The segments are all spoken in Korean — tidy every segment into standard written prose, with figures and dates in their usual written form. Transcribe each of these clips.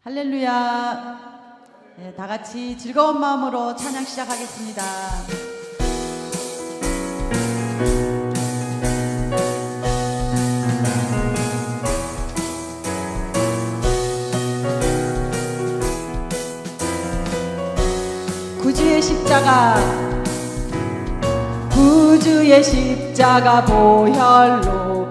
할렐루야. 네, 다 같이 즐거운 마음으로 찬양 시작하겠습니다. 구주의 십자가, 구주의 십자가 보혈로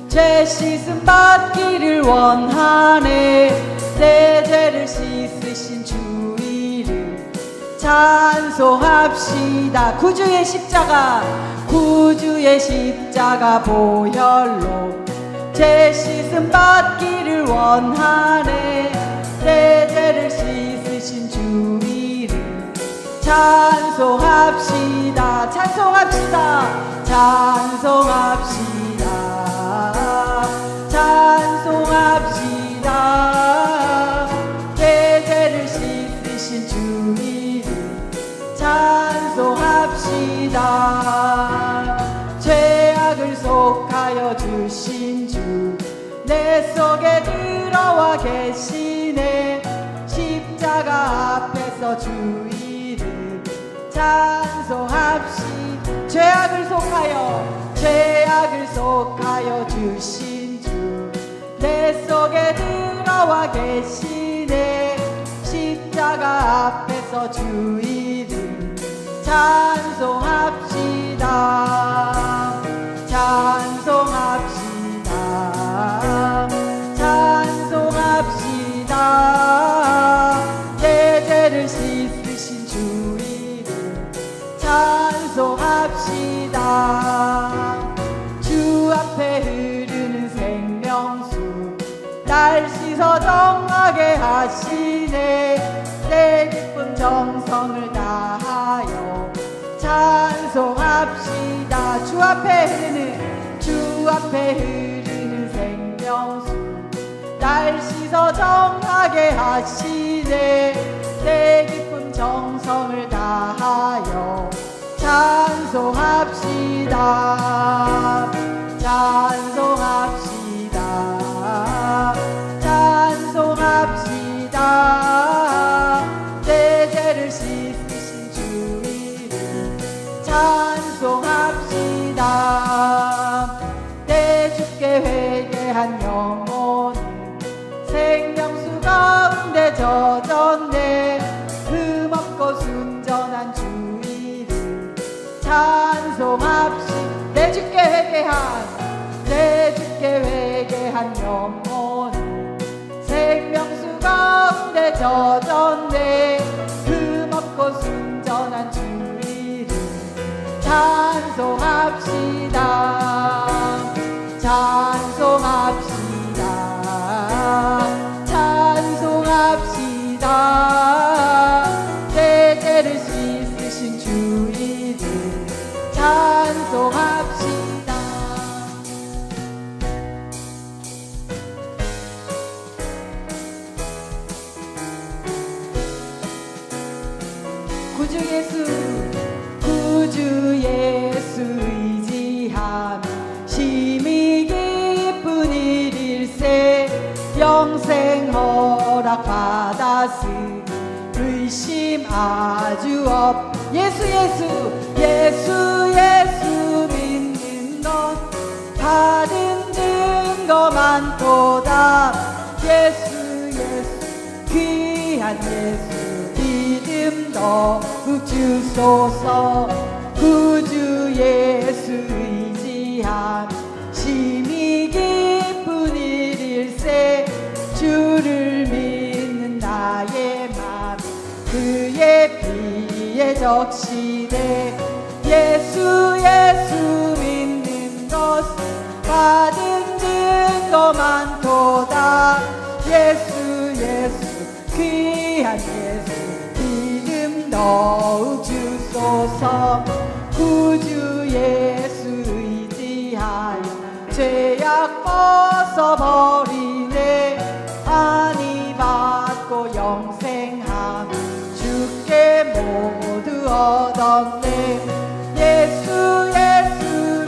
죄 씻음 받기를 원하네. 내 죄를 씻으신 주 이름 찬송합시다. 구주의 십자가, 구주의 십자가 보혈로 죄 씻음 받기를 원하네. 내 죄를 씻으신 주 이름 찬송합시다. 찬송합시다. 찬송합시다. 찬송합시다. 내 죄를 씻으신 주 이름 찬송합시다. 죄악을 속하여 주신 주 내 속에 들어와 계시네. 십자가 앞에서 주 이름 찬송합시다. 죄악을 속하여 주신 주 내 속에 들어와 계시네. 십자가 앞에서 주 이름 찬송합시다. 찬송합시다. 찬송합시다. 내 죄를 씻으신 주 이름 찬송합시다. 주 앞에 흐르는 생명수 날 씻어 정하게 하시네. 내 기쁨 정성을 다하여 찬송합시다. 주 앞에 흐르는 생명수 날 씻어 정하게 하시네. 내 기쁨 정성을 다하여 찬송합시다. 찬송합시다. 찬송합시다. 내 죄를 씻으신 주 이름 찬송합시다. 내 주께 회개한 영혼은 생명수 가운데 젖었네. 흠없고 순전한 주 이름 찬송합시다. 내 주께 회개한 영혼은 생명수 가운데 젖었네. 흠없고 순전한 주 이름 찬송합시다. 찬송합시다. 찬송합시다. 내 죄를 씻으신 주 이름 찬송합시다. 구주 예수 의지함 심히 기쁜 일일세. 영생 허락 받았으니 의심 아주 없. 예수 믿는 것 받은 증거 많도다. 예수 귀한 예수 믿음 더욱 주소서. 구주 예수 의지함 심히 기쁜 일일세. 주를 믿는 나의 맘 그의 피에 적시네. 예수 믿는 것 받은 증거 많도다. 예수 귀한 예수 믿음 더욱 주소서. 구주 예수 의지하여 죄악 벗어버리네. 안위 받고 영생함 주께 모두 얻었네. 예수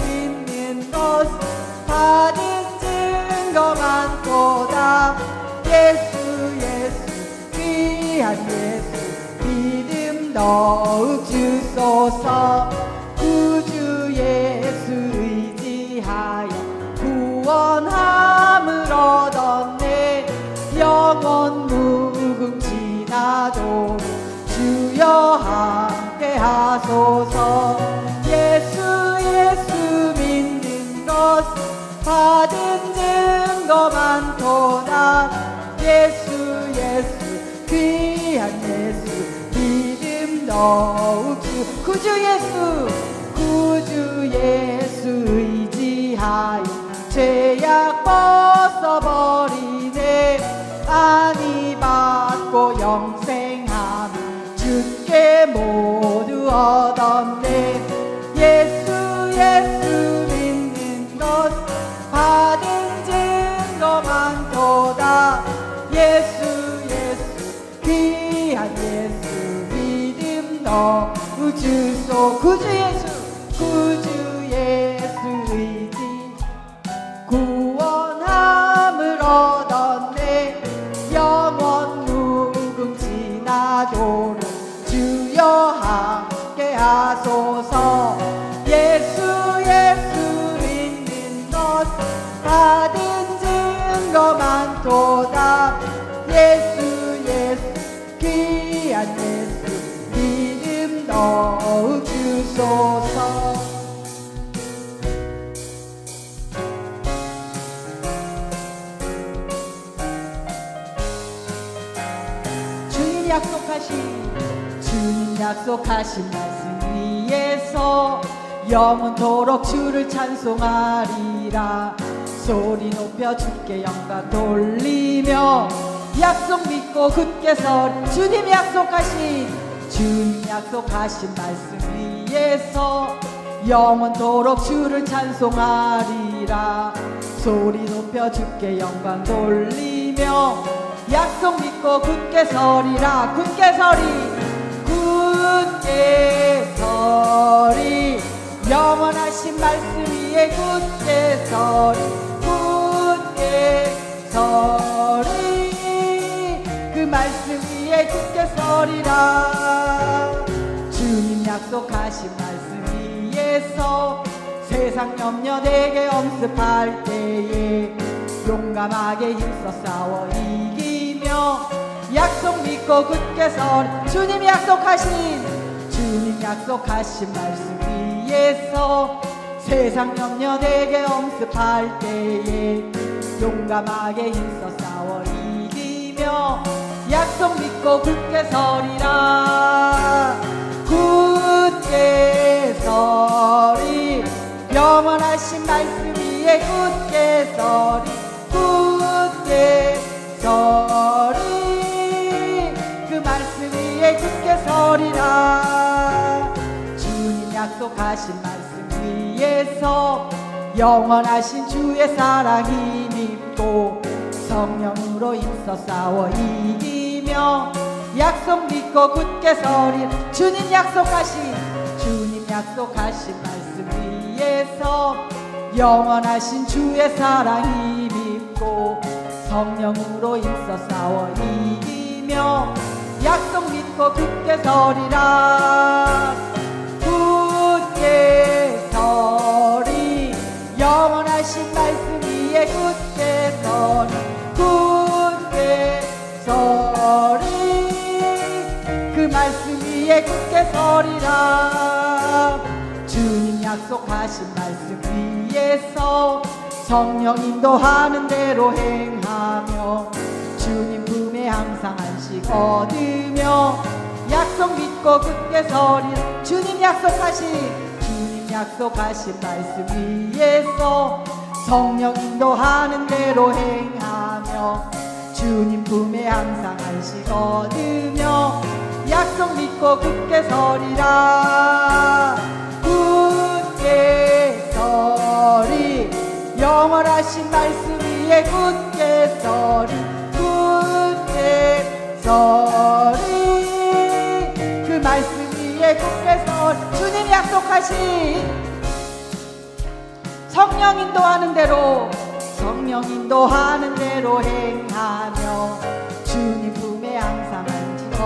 믿는 것 받은 증거 많도다. 예수 귀한 예수 믿음 더욱 주소서. 구주 예수 의지하여 구원함을 얻었네. 영원 무궁지나도록 주여 함께 하소서. 예수 믿는 것 받은 증거 많도다. 예수 귀한 예수 믿음 더욱 구주 예수 의지하여 죄악 벗어버리네. 안위 받고 영생함 주께 모두 얻었네. 예수 믿는 것 받은 증거 많도다. 예수 귀한 예수 믿음 더욱 주소. 구주 예수 의지 구원함을 얻었네. 영원 무궁지나도록 주여 함께 하소서. 예수 믿는 것 받은 증거 많도다. 예수 귀한 예수 믿음 더욱 주소서. 주님 약속하신 말씀 위에서 영원토록 주를 찬송하리라. 소리 높여 주께 영광 돌리며 약속 믿고 굳게 서리. 주님 약속하신 말씀 위에서 영원토록 주를 찬송하리라. 소리 높여 주께 영광 돌리며 약속 믿고 굳게 서리라. 굳게 서리 영원하신 말씀 위에 굳게 서리. 그 말씀 위에 굳게 서리라. 주님 약속하신 말씀 위에서 세상 염려 내게 엄습할 때에 용감하게 힘써 싸워 이기며 약속 믿고 굳게 서리. 주님 약속하신 말씀 위에서 세상 염려 내게 엄습할 때에 용감하게 힘써 싸워 이기며 약속 믿고 굳게 서리라. 굳게 서리 영원하신 말씀 위에 굳게 서리. 그 말씀 위에 굳게 서리라. 주님 약속하신 말씀 위에서 영원하신 주의 사랑 힘입고 성령으로 힘써 싸워 이기며 약속 믿고 굳게 서리. 주님 약속하신 말씀 위에서 영원하신 주의 사랑 힘입고 성령으로 힘써 싸워 이기며 약속 믿고 굳게 서리라. 굳게 서리 영원하신 말씀 위에 굳게 서리. 그 말씀 위에 굳게 서리라. 주님 약속하신 말씀 위에서 성령 인도하는 대로 행하며 주님 품에 항상 안식 얻으며 약속 믿고 굳게 서리라. 주님 약속하신 말씀 위에서 성령 인도하는 대로 행하며 주님 품에 항상 안식 얻으며 약속 믿고 굳게 서리라. 굳게 서리 영원하신 말씀 위에 굳게 서리. 그 말씀 위에 굳게 서리. 주님 약속하신 성령 인도하는 대로 행하며 주님 품에 항상 안식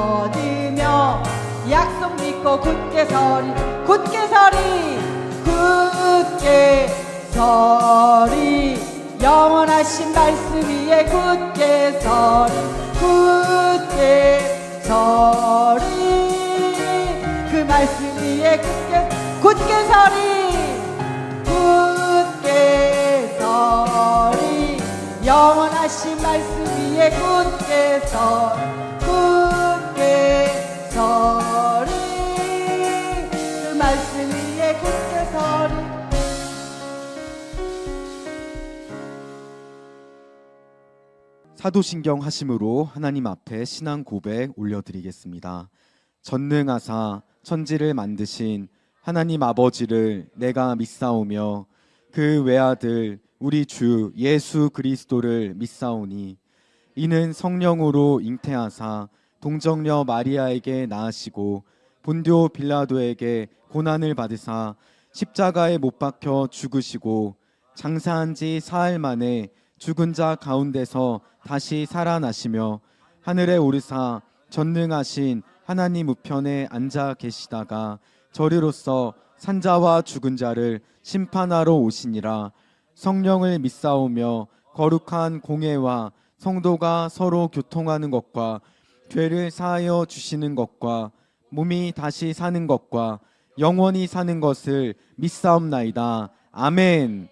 믿고 굳게 서리 굳게 서리 굳게 서리 영원하신 말씀 위에 굳게 서리 굳게 서리 그 말씀 위에 굳게 서리 굳게 서리 영원하신 말씀 위에 굳게 서리 굳게 서리 그 말씀 위에 굳게 서리 사도신경 하심으로 하나님 앞에 신앙 고백 올려드리겠습니다. 전능하사 천지를 만드신 하나님 아버지를 내가 믿사오며 그 외아들 우리 주 예수 그리스도를 믿사오니 이는 성령으로 잉태하사 동정녀 마리아에게 낳으시고 본디오 빌라도에게 고난을 받으사 십자가에 못 박혀 죽으시고 장사한 지 사흘 만에 죽은 자 가운데서 다시 살아나시며 하늘에 오르사 전능하신 하나님 우편에 앉아 계시다가 저리로서 산자와 죽은 자를 심판하러 오시니라. 성령을 믿사오며 거룩한 공예와 성도가 서로 교통하는 것과 죄를 사하여 주시는 것과 몸이 다시 사는 것과 영원히 사는 것을 믿사옵나이다. 아멘.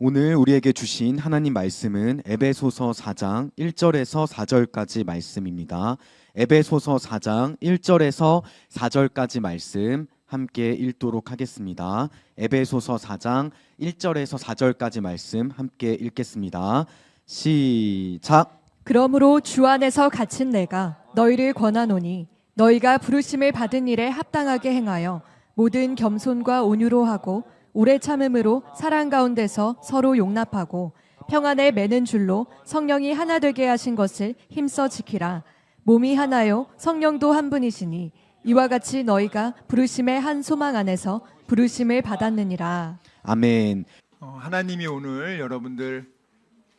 오늘 우리에게 주신 하나님 말씀은 에베소서 4장 1절에서 4절까지 말씀입니다. 에베소서 4장 1절에서 4절까지 말씀 함께 읽도록 하겠습니다. 에베소서 4장 1절에서 4절까지 말씀 함께 읽겠습니다. 시작. 그러므로 주 안에서 갇힌 내가 너희를 권하노니 너희가 부르심을 받은 일에 합당하게 행하여 모든 겸손과 온유로 하고 오래 참음으로 사랑 가운데서 서로 용납하고 평안에 매는 줄로 성령이 하나 되게 하신 것을 힘써 지키라. 몸이 하나요 성령도 한 분이시니 이와 같이 너희가 부르심의 한 소망 안에서 부르심을 받았느니라. 아멘. 하나님이 오늘 여러분들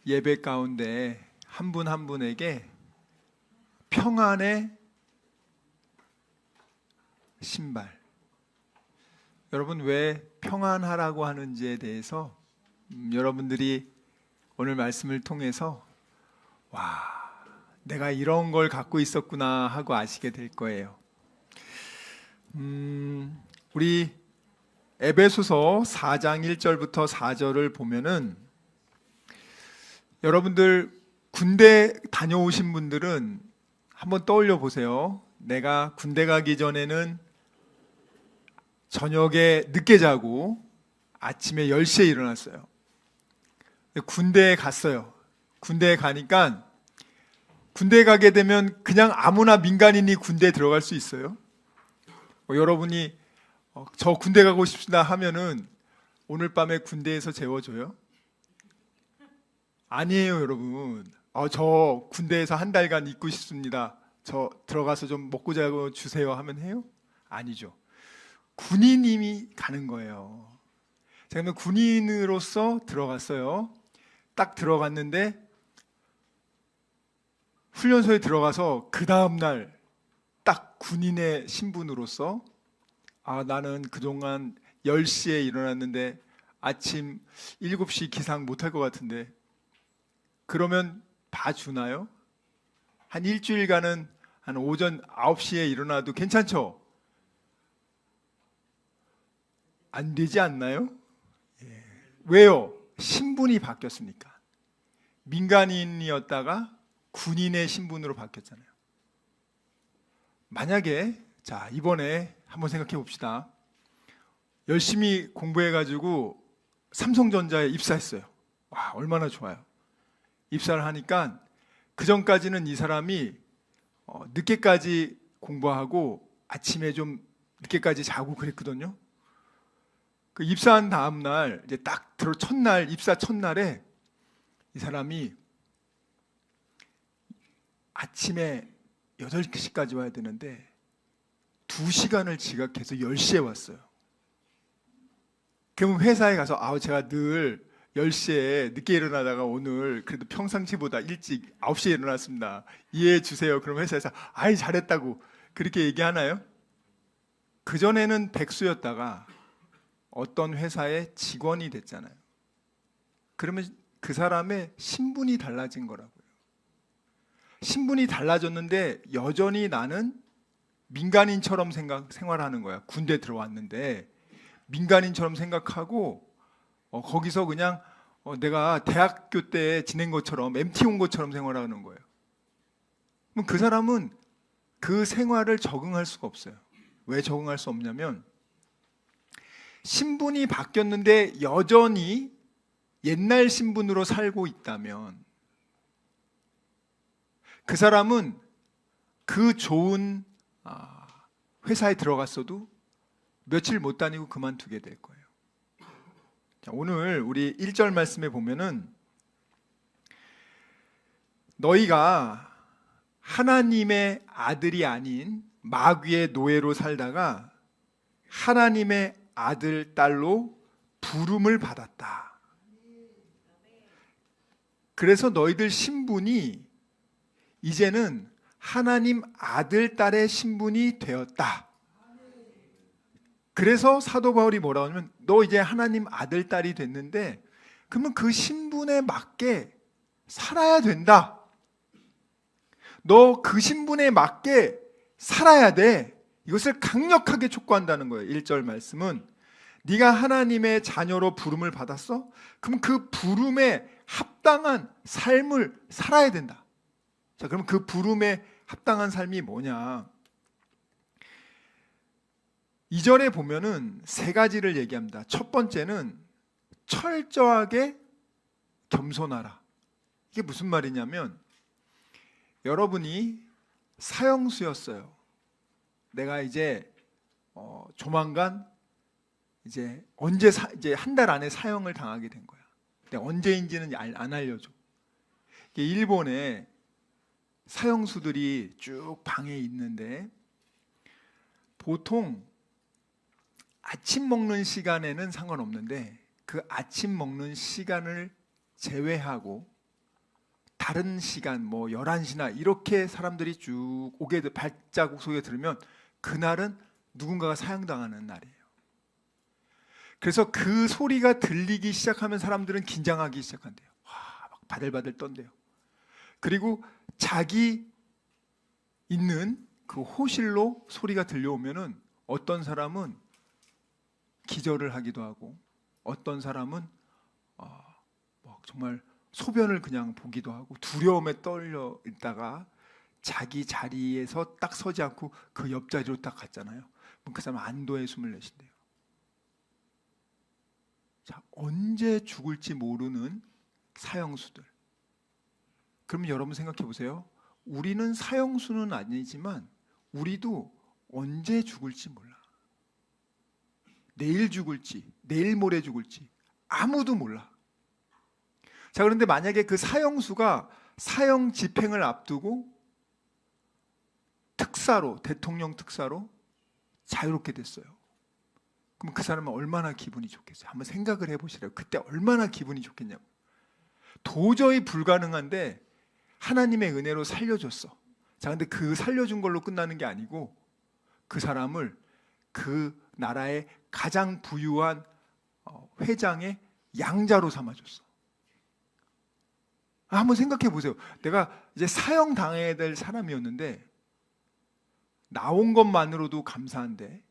예배 가운데 한 분 한 분에게 평안의 신발, 여러분 왜 평안하라고 하는지에 대해서 여러분들이 오늘 말씀을 통해서 와, 내가 이런 걸 갖고 있었구나 하고 아시게 될 거예요. 우리 에베소서 4장 1절부터 4절을 보면은 여러분들 군대 다녀오신 분들은 한번 떠올려 보세요. 내가 군대 가기 전에는 저녁에 늦게 자고 아침에 10시에 일어났어요. 군대에 갔어요. 군대에 가니까 군대에 가게 되면 그냥 아무나 민간인이 군대에 들어갈 수 있어요? 여러분이 저 군대 가고 싶습니다 하면은 오늘 밤에 군대에서 재워줘요? 아니에요, 여러분. 저 군대에서 한 달간 있고 싶습니다. 저 들어가서 좀 먹고 자고 주세요 하면 해요? 아니죠. 군인님이 가는 거예요. 자, 그러면 군인으로서 들어갔어요. 딱 들어갔는데 훈련소에 들어가서 그 다음날 딱 군인의 신분으로서 나는 그동안 10시에 일어났는데 아침 7시 기상 못할 것 같은데 그러면 봐주나요? 한 일주일간은 한 오전 9시에 일어나도 괜찮죠? 안 되지 않나요? 예. 왜요? 신분이 바뀌었으니까. 민간인이었다가 군인의 신분으로 바뀌었잖아요. 만약에 자 이번에 한번 생각해 봅시다. 열심히 공부해가지고 삼성전자에 입사했어요. 와, 얼마나 좋아요. 입사를 하니까 그 전까지는 이 사람이 늦게까지 공부하고 아침에 좀 늦게까지 자고 그랬거든요. 그 입사한 다음 날 이제 딱 첫날 입사 첫날에 이 사람이 아침에 8시까지 와야 되는데 2시간을 지각해서 10시에 왔어요. 그럼 회사에 가서 제가 늘 10시에 늦게 일어나다가 오늘 그래도 평상시보다 일찍 9시에 일어났습니다. 이해해 주세요. 그럼 회사에서 잘했다고 그렇게 얘기하나요? 그전에는 백수였다가 어떤 회사의 직원이 됐잖아요. 그러면 그 사람의 신분이 달라진 거라고요. 신분이 달라졌는데 여전히 나는 민간인처럼 생활하는 거야. 군대 들어왔는데 민간인처럼 생각하고 거기서 그냥 내가 대학교 때 지낸 것처럼 MT 온 것처럼 생활하는 거예요. 그럼 그 사람은 그 생활을 적응할 수가 없어요. 왜 적응할 수 없냐면 신분이 바뀌었는데 여전히 옛날 신분으로 살고 있다면 그 사람은 그 좋은 회사에 들어갔어도 며칠 못 다니고 그만두게 될 거예요. 자, 오늘 우리 1절 말씀에 보면은 너희가 하나님의 아들이 아닌 마귀의 노예로 살다가 하나님의 아들, 딸로 부름을 받았다. 그래서 너희들 신분이 이제는 하나님 아들, 딸의 신분이 되었다. 그래서 사도 바울이 뭐라고 하냐면 너 이제 하나님 아들, 딸이 됐는데 그러면 그 신분에 맞게 살아야 된다. 너 그 신분에 맞게 살아야 돼. 이것을 강력하게 촉구한다는 거예요. 1절 말씀은 네가 하나님의 자녀로 부름을 받았어? 그럼 그 부름에 합당한 삶을 살아야 된다. 자, 그럼 그 부름에 합당한 삶이 뭐냐? 2절에 보면은 세 가지를 얘기합니다. 첫 번째는 철저하게 겸손하라. 이게 무슨 말이냐면 여러분이 사형수였어요. 내가 이제 조만간 이제 이제 한 달 안에 사형을 당하게 된 거야. 근데 언제인지는 안 알려줘. 일본에 사형수들이 쭉 방에 있는데 보통 아침 먹는 시간에는 상관없는데 그 아침 먹는 시간을 제외하고 다른 시간 뭐 11시나 이렇게 사람들이 쭉 오게 발자국 소리가 들으면 그날은 누군가가 사형당하는 날이에요. 그래서 그 소리가 들리기 시작하면 사람들은 긴장하기 시작한대요. 막 바들바들 떤대요. 그리고 자기 있는 그 호실로 소리가 들려오면은 어떤 사람은 기절을 하기도 하고 어떤 사람은 정말 소변을 그냥 보기도 하고 두려움에 떨려 있다가 자기 자리에서 딱 서지 않고 그 옆자리로 딱 갔잖아요. 그럼 그 사람은 안도의 숨을 내쉰대요. 자, 언제 죽을지 모르는 사형수들. 그럼 여러분 생각해 보세요. 우리는 사형수는 아니지만 우리도 언제 죽을지 몰라. 내일 죽을지, 내일 모레 죽을지 아무도 몰라. 자, 그런데 만약에 그 사형수가 사형 집행을 앞두고 특사로, 대통령 특사로 자유롭게 됐어요. 그럼 그 사람은 얼마나 기분이 좋겠어요? 한번 생각을 해보시라고. 그때 얼마나 기분이 좋겠냐고. 도저히 불가능한데 하나님의 은혜로 살려줬어. 자, 근데 그 살려준 걸로 끝나는 게 아니고 그 사람을 그 나라의 가장 부유한 회장의 양자로 삼아줬어. 한번 생각해 보세요. 내가 이제 사형 당해야 될 사람이었는데 나온 것만으로도 감사한데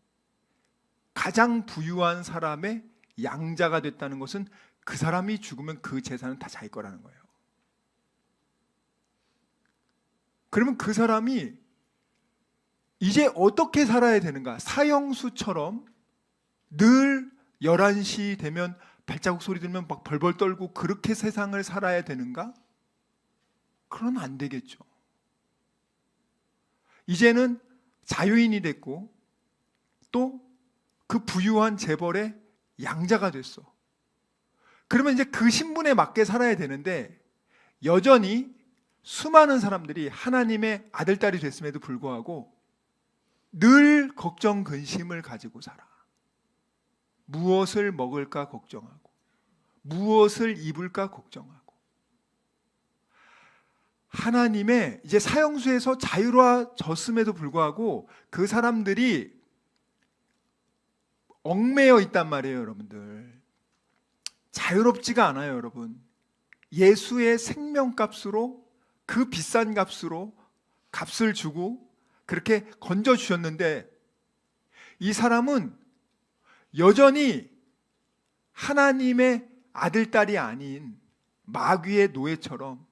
가장 부유한 사람의 양자가 됐다는 것은 그 사람이 죽으면 그 재산은 다 자기 거라는 거예요. 그러면 그 사람이 이제 어떻게 살아야 되는가? 사형수처럼 늘 11시 되면 발자국 소리 들면 막 벌벌 떨고 그렇게 세상을 살아야 되는가? 그러면 안 되겠죠. 이제는 자유인이 됐고 또 그 부유한 재벌의 양자가 됐어. 그러면 이제 그 신분에 맞게 살아야 되는데 여전히 수많은 사람들이 하나님의 아들, 딸이 됐음에도 불구하고 늘 걱정, 근심을 가지고 살아. 무엇을 먹을까 걱정하고 무엇을 입을까 걱정하고 하나님의 이제 사형수에서 자유로워졌음에도 불구하고 그 사람들이 얽매여 있단 말이에요, 여러분들. 자유롭지가 않아요, 여러분. 예수의 생명값으로, 그 비싼 값으로 값을 주고 그렇게 건져주셨는데, 이 사람은 여전히 하나님의 아들, 딸이 아닌 마귀의 노예처럼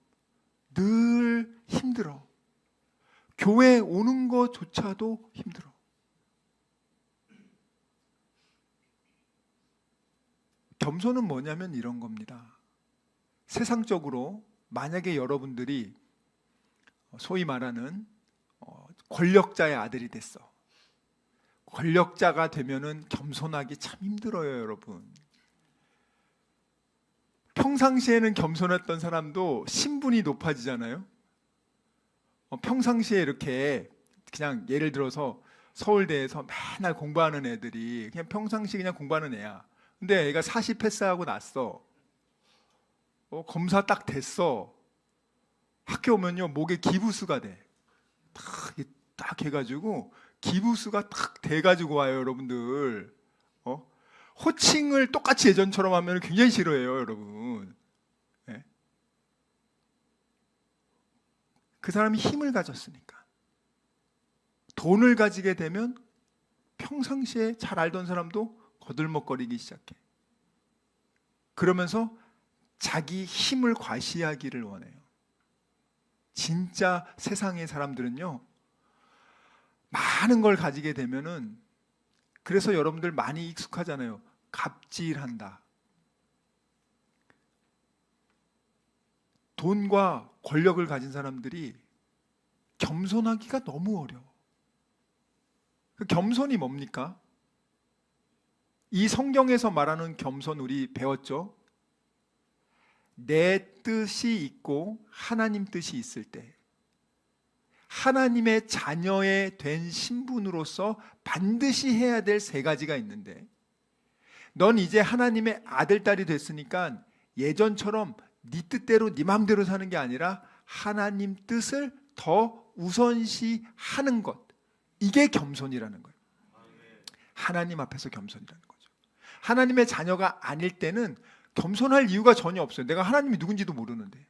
늘 힘들어. 교회 오는 것조차도 힘들어. 겸손은 뭐냐면 이런 겁니다. 세상적으로 만약에 여러분들이 소위 말하는 권력자의 아들이 됐어. 권력자가 되면은 겸손하기 참 힘들어요, 여러분. 평상시에는 겸손했던 사람도 신분이 높아지잖아요. 평상시에 이렇게 그냥 예를 들어서 서울대에서 맨날 공부하는 애들이 그냥 평상시 그냥 공부하는 애야. 근데 애가 40 패스하고 났어. 검사 딱 됐어. 학교 오면요 목에 기부수가 돼. 딱 해가지고 기부수가 딱 돼가지고 와요, 여러분들. 호칭을 똑같이 예전처럼 하면 굉장히 싫어해요, 여러분. 네? 그 사람이 힘을 가졌으니까. 돈을 가지게 되면 평상시에 잘 알던 사람도 거들먹거리기 시작해. 그러면서 자기 힘을 과시하기를 원해요. 진짜 세상의 사람들은요, 많은 걸 가지게 되면은, 그래서 여러분들 많이 익숙하잖아요. 갑질한다. 돈과 권력을 가진 사람들이 겸손하기가 너무 어려워. 그 겸손이 뭡니까? 이 성경에서 말하는 겸손 우리 배웠죠? 내 뜻이 있고 하나님 뜻이 있을 때, 하나님의 자녀에 된 신분으로서 반드시 해야 될 세 가지가 있는데, 넌 이제 하나님의 아들, 딸이 됐으니까 예전처럼 네 뜻대로 네 마음대로 사는 게 아니라 하나님 뜻을 더 우선시하는 것, 이게 겸손이라는 거예요. 하나님 앞에서 겸손이라는 거죠. 하나님의 자녀가 아닐 때는 겸손할 이유가 전혀 없어요. 내가 하나님이 누군지도 모르는데,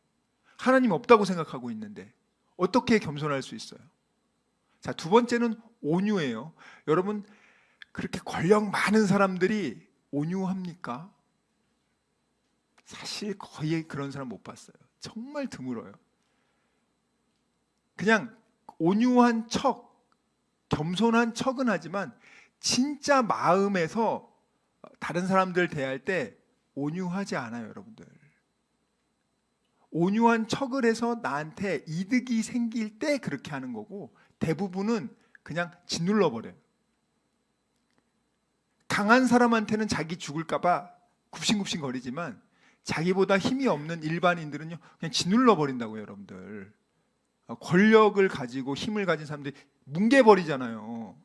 하나님 없다고 생각하고 있는데 어떻게 겸손할 수 있어요? 자, 두 번째는 온유예요. 여러분, 그렇게 권력 많은 사람들이 온유합니까? 사실 거의 그런 사람 못 봤어요. 정말 드물어요. 그냥 온유한 척, 겸손한 척은 하지만 진짜 마음에서 다른 사람들 대할 때 온유하지 않아요, 여러분들. 온유한 척을 해서 나한테 이득이 생길 때 그렇게 하는 거고, 대부분은 그냥 짓눌러 버려요. 강한 사람한테는 자기 죽을까 봐 굽신굽신 거리지만 자기보다 힘이 없는 일반인들은요 그냥 짓눌러 버린다고요, 여러분들. 권력을 가지고 힘을 가진 사람들이 뭉개버리잖아요.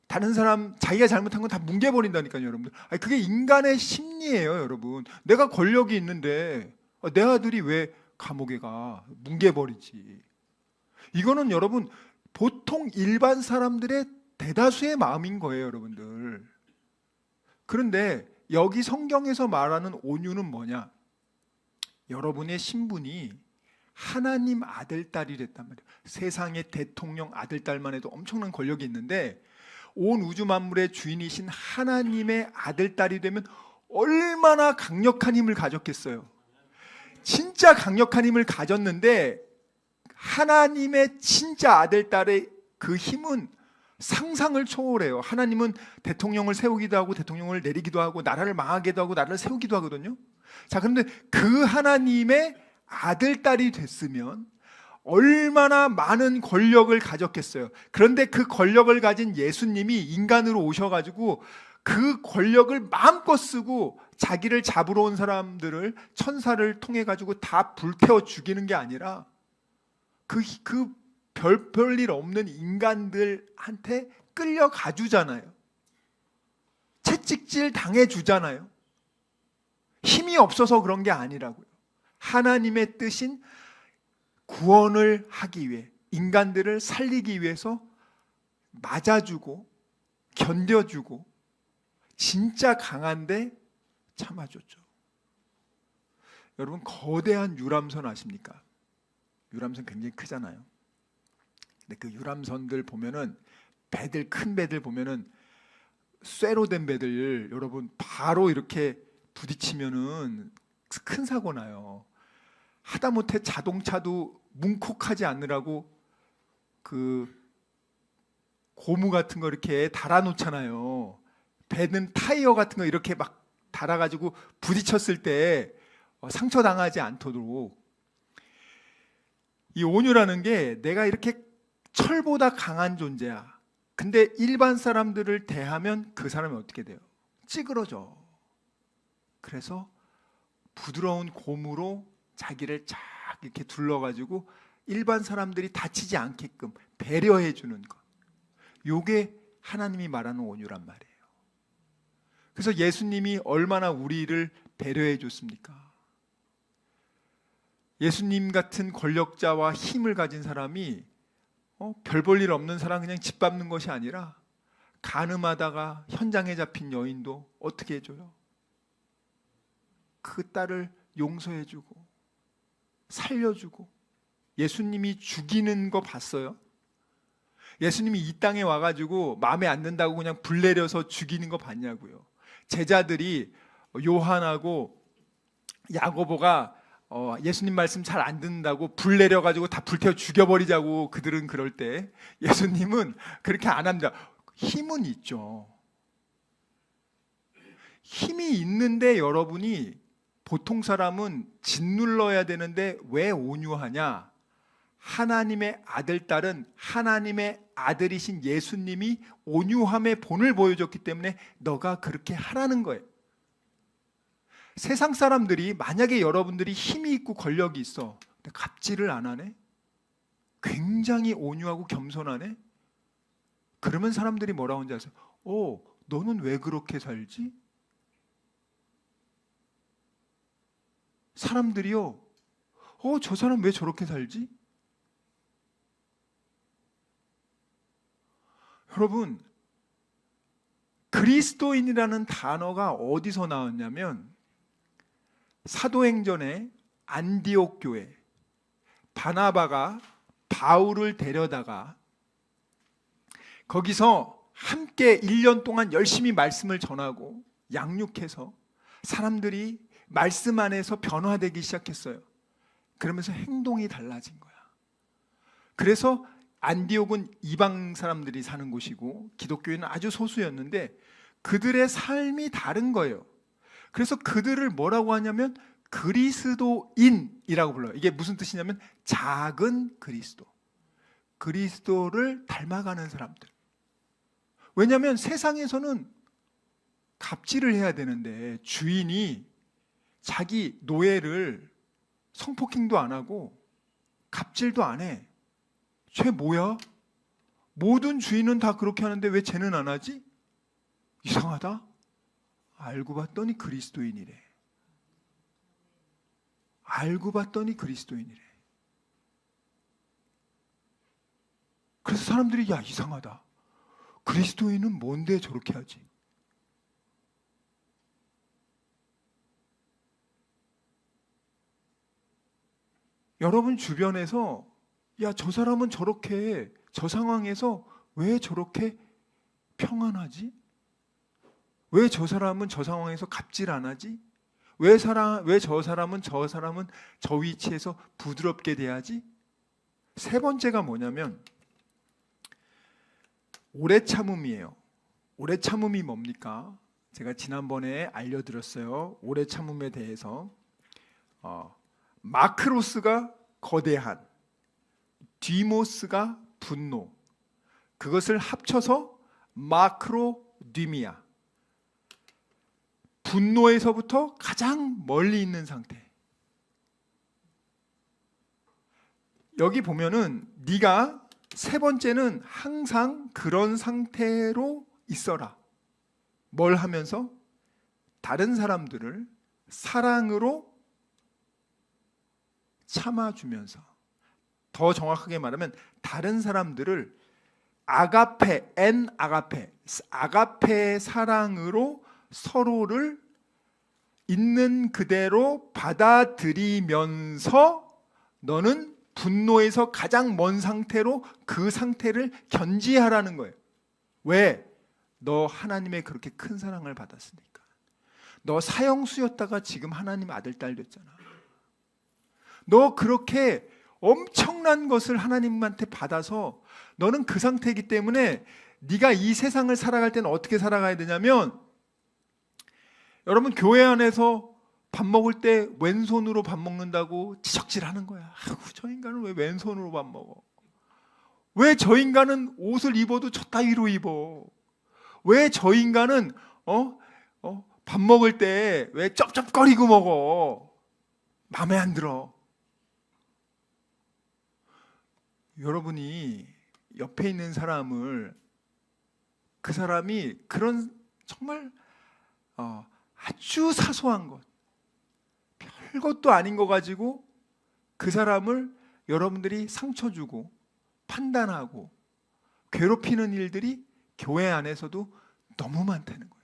다른 사람 자기가 잘못한 건 다 뭉개버린다니까요, 여러분들. 아니, 그게 인간의 심리예요, 여러분. 내가 권력이 있는데 내 아들이 왜 감옥에 가? 뭉개버리지. 이거는 여러분 보통 일반 사람들의 대다수의 마음인 거예요, 여러분들. 그런데 여기 성경에서 말하는 온유는 뭐냐? 여러분의 신분이 하나님 아들, 딸이 됐단 말이에요. 세상의 대통령 아들, 딸만 해도 엄청난 권력이 있는데 온 우주 만물의 주인이신 하나님의 아들, 딸이 되면 얼마나 강력한 힘을 가졌겠어요. 진짜 강력한 힘을 가졌는데 하나님의 진짜 아들, 딸의 그 힘은 상상을 초월해요. 하나님은 대통령을 세우기도 하고 대통령을 내리기도 하고 나라를 망하기도 하고 나라를 세우기도 하거든요. 자, 그런데 그 하나님의 아들, 딸이 됐으면 얼마나 많은 권력을 가졌겠어요. 그런데 그 권력을 가진 예수님이 인간으로 오셔가지고 그 권력을 마음껏 쓰고 자기를 잡으러 온 사람들을 천사를 통해 가지고 다 불태워 죽이는 게 아니라 별일 없는 인간들한테 끌려가 주잖아요. 채찍질 당해주잖아요. 힘이 없어서 그런 게 아니라고요. 하나님의 뜻인 구원을 하기 위해, 인간들을 살리기 위해서 맞아주고 견뎌주고 진짜 강한데 참아줬죠. 여러분, 거대한 유람선 아십니까? 유람선 굉장히 크잖아요. 근데 그 유람선들 보면은 배들, 큰 배들 보면은 쇠로 된 배들, 여러분 바로 이렇게 부딪히면은 큰 사고 나요. 하다못해 자동차도 뭉콕하지 않으라고 그 고무 같은 거 이렇게 달아놓잖아요. 배는 타이어 같은 거 이렇게 막 달아가지고 부딪혔을 때 상처 당하지 않도록. 이 온유라는 게 내가 이렇게 철보다 강한 존재야. 근데 일반 사람들을 대하면 그 사람이 어떻게 돼요? 찌그러져. 그래서 부드러운 고무로 자기를 쫙 이렇게 둘러가지고 일반 사람들이 다치지 않게끔 배려해 주는 것. 요게 하나님이 말하는 온유란 말이에요. 그래서 예수님이 얼마나 우리를 배려해 줬습니까? 예수님 같은 권력자와 힘을 가진 사람이 별 볼 일 없는 사람 그냥 집 밟는 것이 아니라 간음하다가 현장에 잡힌 여인도 어떻게 해줘요? 그 딸을 용서해주고 살려주고. 예수님이 죽이는 거 봤어요? 예수님이 이 땅에 와가지고 마음에 안 든다고 그냥 불 내려서 죽이는 거 봤냐고요. 제자들이 요한하고 야고보가 예수님 말씀 잘 안 듣는다고 불 내려가지고 다 불태워 죽여버리자고 그들은 그럴 때 예수님은 그렇게 안 합니다. 힘은 있죠. 힘이 있는데 여러분이 보통 사람은 짓눌러야 되는데 왜 온유하냐? 하나님의 아들, 딸은 하나님의 아들이신 예수님이 온유함의 본을 보여줬기 때문에 너가 그렇게 하라는 거예요. 세상 사람들이 만약에 여러분들이 힘이 있고 권력이 있어 근데 갑질을 안 하네? 굉장히 온유하고 겸손하네? 그러면 사람들이 뭐라고 하는지 아세요? 너는 왜 그렇게 살지? 사람들이요, 저 사람 왜 저렇게 살지? 여러분, 그리스도인이라는 단어가 어디서 나왔냐면 사도행전에 안디옥 교회 바나바가 바울을 데려다가 거기서 함께 1년 동안 열심히 말씀을 전하고 양육해서 사람들이 말씀 안에서 변화되기 시작했어요. 그러면서 행동이 달라진 거야. 그래서 안디옥은 이방 사람들이 사는 곳이고 기독교인은 아주 소수였는데 그들의 삶이 다른 거예요. 그래서 그들을 뭐라고 하냐면 그리스도인이라고 불러요. 이게 무슨 뜻이냐면 작은 그리스도. 그리스도를 닮아가는 사람들. 왜냐하면 세상에서는 갑질을 해야 되는데 주인이 자기 노예를 성폭행도 안 하고 갑질도 안 해. 쟤 뭐야? 모든 주인은 다 그렇게 하는데 왜 쟤는 안 하지? 이상하다. 알고 봤더니 그리스도인이래. 알고 봤더니 그리스도인이래. 그래서 사람들이 야, 이상하다. 그리스도인은 뭔데 저렇게 하지? 여러분 주변에서 야, 저 사람은 저렇게 저 상황에서 왜 저렇게 평안하지? 왜 저 사람은 저 상황에서 갑질 안 하지? 왜 저 사람은 저 위치에서 부드럽게 대하지? 세 번째가 뭐냐면 오래 참음이에요. 오래 참음이 뭡니까? 제가 지난번에 알려드렸어요. 오래 참음에 대해서. 마크로스가 거대한, 디모스가 분노. 그것을 합쳐서 마크로디미아. 분노에서부터 가장 멀리 있는 상태. 여기 보면은 네가 세 번째는 항상 그런 상태로 있어라. 뭘 하면서? 다른 사람들을 사랑으로 참아주면서. 더 정확하게 말하면 다른 사람들을 아가페, 아가페의 사랑으로 서로를 있는 그대로 받아들이면서 너는 분노에서 가장 먼 상태로 그 상태를 견지하라는 거예요. 왜? 너 하나님의 그렇게 큰 사랑을 받았으니까. 너 사형수였다가 지금 하나님 아들 딸 됐잖아. 너 그렇게 엄청난 것을 하나님한테 받아서 너는 그 상태이기 때문에 네가 이 세상을 살아갈 때는 어떻게 살아가야 되냐면, 여러분 교회 안에서 밥 먹을 때 왼손으로 밥 먹는다고 지적질하는 거야. 아이고, 저 인간은 왜 왼손으로 밥 먹어? 왜 저 인간은 옷을 입어도 저 따위로 입어? 왜 저 인간은 밥 먹을 때 왜 쩝쩝거리고 먹어? 마음에 안 들어. 여러분이 옆에 있는 사람을, 그 사람이 그런 정말 아주 사소한 것, 별것도 아닌 거 가지고 그 사람을 여러분들이 상처 주고 판단하고 괴롭히는 일들이 교회 안에서도 너무 많다는 거야.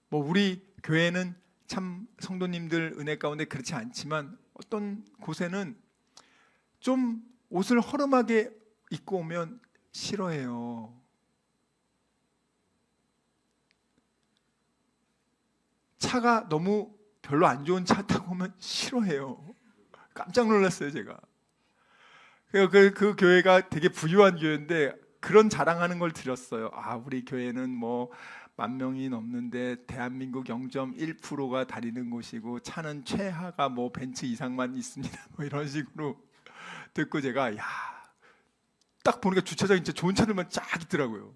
뭐 우리 교회는 참 성도님들 은혜 가운데 그렇지 않지만, 어떤 곳에는 좀 옷을 허름하게 입고 오면 싫어해요. 차가 너무 별로 안 좋은 차 타고 오면 싫어해요. 깜짝 놀랐어요, 제가. 그 교회가 되게 부유한 교회인데 그런 자랑하는 걸 들었어요. 우리 교회는 뭐 10,000명이 넘는데 대한민국 0.1%가 다니는 곳이고 차는 최하가 뭐 벤츠 이상만 있습니다. 뭐 이런 식으로 듣고 제가 딱 보니까 주차장에 진짜 좋은 차들만 쫙 있더라고요.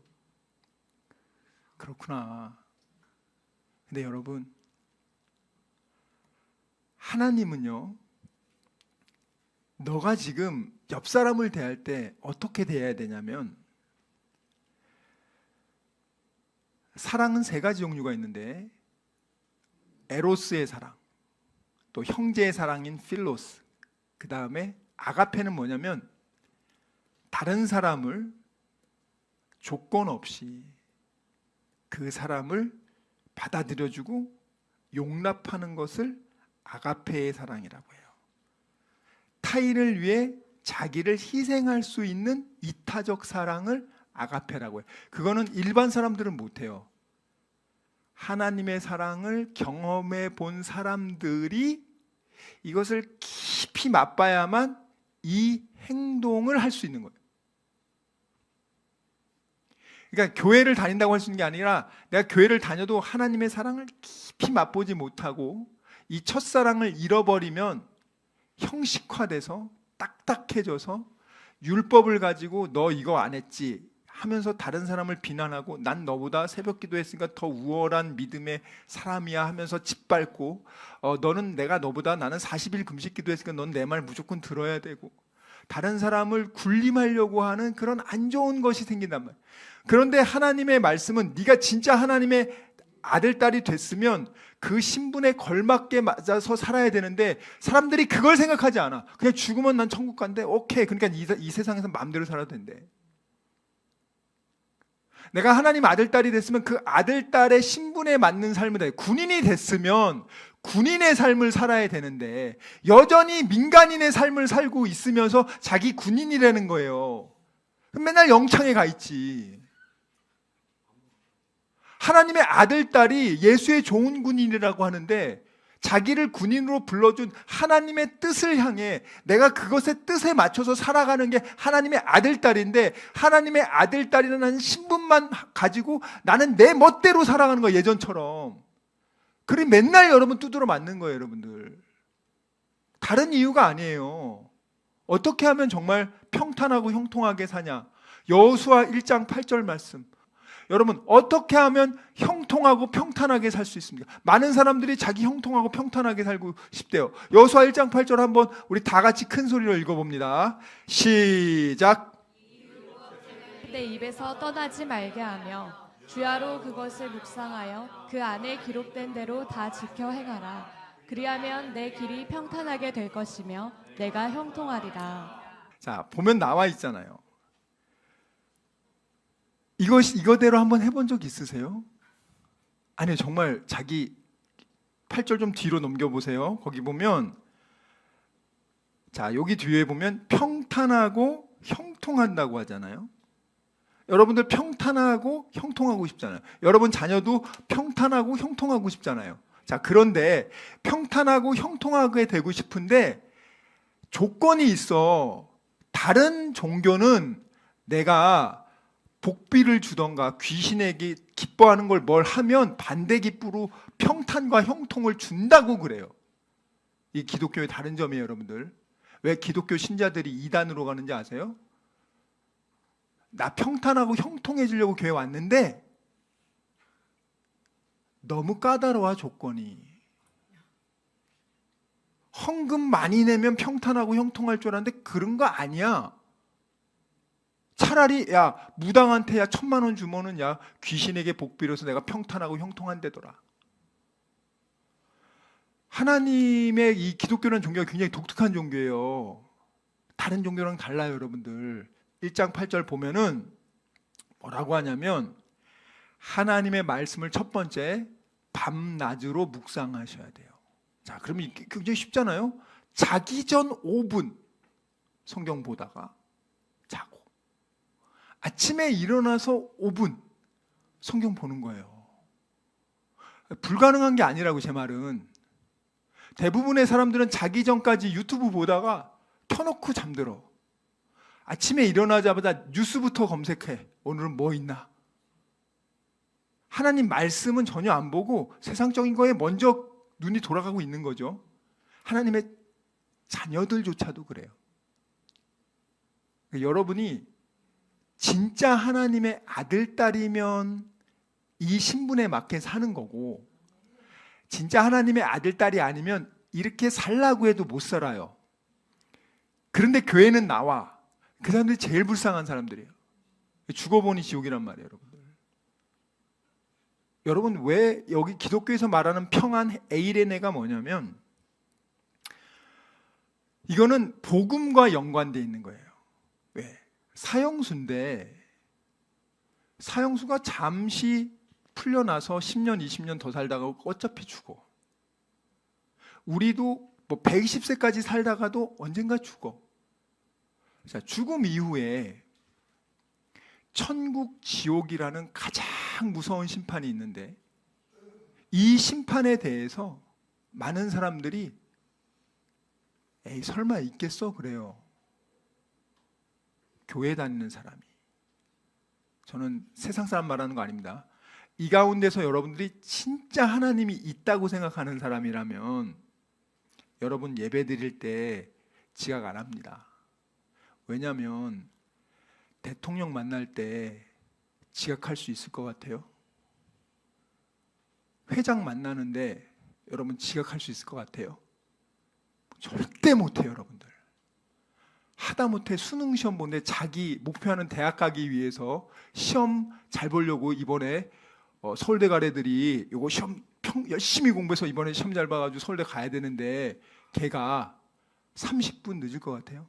그렇구나. 근데 여러분, 하나님은요, 너가 지금 옆 사람을 대할 때 어떻게 대해야 되냐면, 사랑은 3가지 종류가 있는데, 에로스의 사랑, 또 형제의 사랑인 필로스, 그 다음에 아가페는 뭐냐면 다른 사람을 조건 없이 그 사람을 받아들여주고 용납하는 것을 아가페의 사랑이라고 해요. 타인을 위해 자기를 희생할 수 있는 이타적 사랑을 아가페라고 해요. 그거는 일반 사람들은 못해요. 하나님의 사랑을 경험해 본 사람들이 이것을 깊이 맛봐야만 이 행동을 할 수 있는 거예요. 그러니까 교회를 다닌다고 할 수 있는 게 아니라, 내가 교회를 다녀도 하나님의 사랑을 깊이 맛보지 못하고 이 첫사랑을 잃어버리면 형식화돼서 딱딱해져서 율법을 가지고 너 이거 안 했지 하면서 다른 사람을 비난하고, 난 너보다 새벽 기도했으니까 더 우월한 믿음의 사람이야 하면서 짓밟고, 너는 나는 40일 금식 기도했으니까 넌 내 말 무조건 들어야 되고, 다른 사람을 군림하려고 하는 그런 안 좋은 것이 생긴단 말이에요. 그런데 하나님의 말씀은 네가 진짜 하나님의 아들, 딸이 됐으면 그 신분에 걸맞게 맞아서 살아야 되는데, 사람들이 그걸 생각하지 않아. 그냥 죽으면 난 천국 간대. 오케이. 그러니까 이 세상에서 마음대로 살아도 된대. 내가 하나님 아들, 딸이 됐으면 그 아들, 딸의 신분에 맞는 삶을 해. 군인이 됐으면 군인의 삶을 살아야 되는데 여전히 민간인의 삶을 살고 있으면서 자기 군인이라는 거예요. 맨날 영창에 가 있지. 하나님의 아들, 딸이 예수의 좋은 군인이라고 하는데, 자기를 군인으로 불러준 하나님의 뜻을 향해 내가 그것의 뜻에 맞춰서 살아가는 게 하나님의 아들, 딸인데, 하나님의 아들, 딸이라는 신분만 가지고 나는 내 멋대로 살아가는 거예요, 예전처럼. 그리 맨날 여러분 두드러 맞는 거예요, 여러분들. 다른 이유가 아니에요. 어떻게 하면 정말 평탄하고 형통하게 사냐? 여호수아 1장 8절 말씀. 여러분, 어떻게 하면 형통하고 평탄하게 살 수 있습니까? 많은 사람들이 자기 형통하고 평탄하게 살고 싶대요. 여호수아 1장 8절 한번 우리 다 같이 큰 소리로 읽어봅니다. 시작. 내 입에서 떠나지 말게 하며 주야로 그것을 묵상하여 그 안에 기록된 대로 다 지켜 행하라. 그리하면 내 길이 평탄하게 될 것이며 내가 형통하리라. 자, 보면 나와 있잖아요. 이거대로 한번 해본 적 있으세요? 아니 정말 자기 8절 좀 뒤로 넘겨보세요. 거기 보면 자 여기 뒤에 보면 평탄하고 형통한다고 하잖아요. 여러분들 평탄하고 형통하고 싶잖아요. 여러분 자녀도 평탄하고 형통하고 싶잖아요. 자 그런데 평탄하고 형통하게 되고 싶은데 조건이 있어. 다른 종교는 내가 복비를 주던가 귀신에게 기뻐하는 걸 뭘 하면 반대기쁘로 평탄과 형통을 준다고 그래요. 이 기독교의 다른 점이에요, 여러분들. 왜 기독교 신자들이 이단으로 가는지 아세요? 나 평탄하고 형통해지려고 교회 왔는데 너무 까다로워 조건이. 헌금 많이 내면 평탄하고 형통할 줄 알았는데 그런 거 아니야. 차라리 야 무당한테 야 1,000만 원 주면은 야 귀신에게 복 빌어서 내가 평탄하고 형통한데더라. 하나님의 이 기독교라는 종교가 굉장히 독특한 종교예요. 다른 종교랑 달라요, 여러분들. 1장 8절 보면은 뭐라고 하냐면 하나님의 말씀을 첫 번째 밤낮으로 묵상하셔야 돼요. 자, 그러면 이게 굉장히 쉽잖아요. 자기 전 5분 성경 보다가 자고 아침에 일어나서 5분 성경 보는 거예요. 불가능한 게 아니라고 제 말은. 대부분의 사람들은 자기 전까지 유튜브 보다가 켜놓고 잠들어. 아침에 일어나자마자 뉴스부터 검색해. 오늘은 뭐 있나? 하나님 말씀은 전혀 안 보고 세상적인 거에 먼저 눈이 돌아가고 있는 거죠. 하나님의 자녀들조차도 그래요. 여러분이 진짜 하나님의 아들, 딸이면 이 신분에 맞게 사는 거고 진짜 하나님의 아들, 딸이 아니면 이렇게 살라고 해도 못 살아요. 그런데 교회는 나와. 그 사람들이 제일 불쌍한 사람들이에요. 죽어보니 지옥이란 말이에요, 여러분들. 여러분 왜 여기 기독교에서 말하는 평안 에이레네가 뭐냐면 이거는 복음과 연관되어 있는 거예요. 왜? 사형수인데 사형수가 잠시 풀려나서 10년, 20년 더 살다가 어차피 죽어. 우리도 뭐 120세까지 살다가도 언젠가 죽어. 자, 죽음 이후에 천국, 지옥이라는 가장 무서운 심판이 있는데 이 심판에 대해서 많은 사람들이 에이 설마 있겠어? 그래요. 교회 다니는 사람이. 저는 세상 사람 말하는 거 아닙니다. 이 가운데서 여러분들이 진짜 하나님이 있다고 생각하는 사람이라면 여러분 예배 드릴 때 지각 안 합니다. 왜냐하면 대통령 만날 때 지각할 수 있을 것 같아요? 회장 만나는데 여러분 지각할 수 있을 것 같아요? 절대 못해요, 여러분들. 하다못해 수능 시험 보는데 자기 목표하는 대학 가기 위해서 시험 잘 보려고 이번에 서울대 가래들이 이거 시험 열심히 공부해서 이번에 시험 잘 봐가지고 서울대 가야 되는데 걔가 30분 늦을 것 같아요?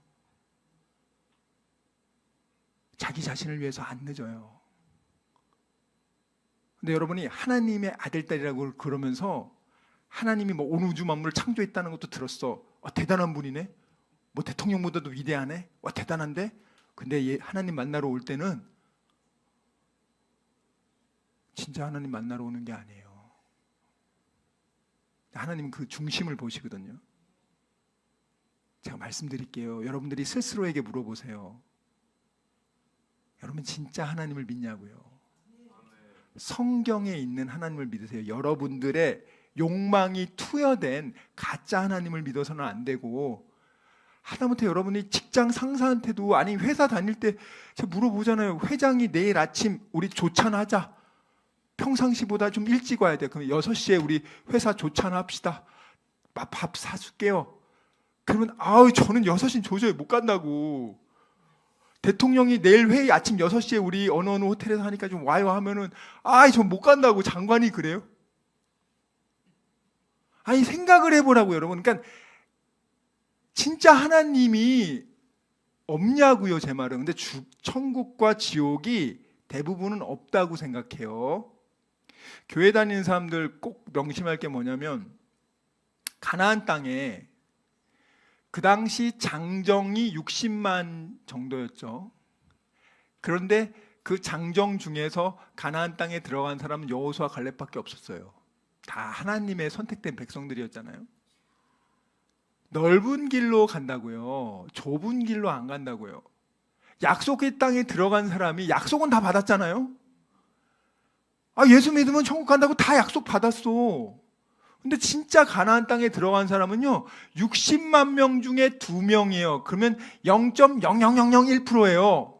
자기 자신을 위해서 안 늦어요. 근데 여러분이 하나님의 아들, 딸이라고 그러면서 하나님이 뭐 온 우주 만물을 창조했다는 것도 들었어. 대단한 분이네. 뭐 대통령보다도 위대하네. 대단한데. 근데 얘 하나님 만나러 올 때는 진짜 하나님 만나러 오는 게 아니에요. 하나님은 그 중심을 보시거든요. 제가 말씀드릴게요. 여러분들이 스스로에게 물어보세요. 여러분 진짜 하나님을 믿냐고요? 성경에 있는 하나님을 믿으세요. 여러분들의 욕망이 투여된 가짜 하나님을 믿어서는 안 되고 하다못해 여러분이 직장 상사한테도 아니 회사 다닐 때 제가 물어보잖아요. 회장이 내일 아침 우리 조찬 하자. 평상시보다 좀 일찍 와야 돼. 그럼 6시에 우리 회사 조찬 합시다. 밥 사줄게요. 그러면 저는 6시는 도저히 못 간다고. 대통령이 내일 회의 아침 6시에 우리 어느 호텔에서 하니까 좀 와요 하면은 전 못 간다고. 장관이 그래요? 아니 생각을 해보라고 여러분. 그러니까 진짜 하나님이 없냐고요, 제 말은. 근데 천국과 지옥이 대부분은 없다고 생각해요. 교회 다니는 사람들 꼭 명심할 게 뭐냐면 가나안 땅에 그 당시 장정이 60만 정도였죠. 그런데 그 장정 중에서 가나안 땅에 들어간 사람은 여호수아 갈렙밖에 없었어요. 다 하나님의 선택된 백성들이었잖아요. 넓은 길로 간다고요. 좁은 길로 안 간다고요. 약속의 땅에 들어간 사람이 약속은 다 받았잖아요. 예수 믿으면 천국 간다고 다 약속 받았어. 근데 진짜 가나안 땅에 들어간 사람은요 60만 명 중에 2명이에요. 그러면 0.00001%예요.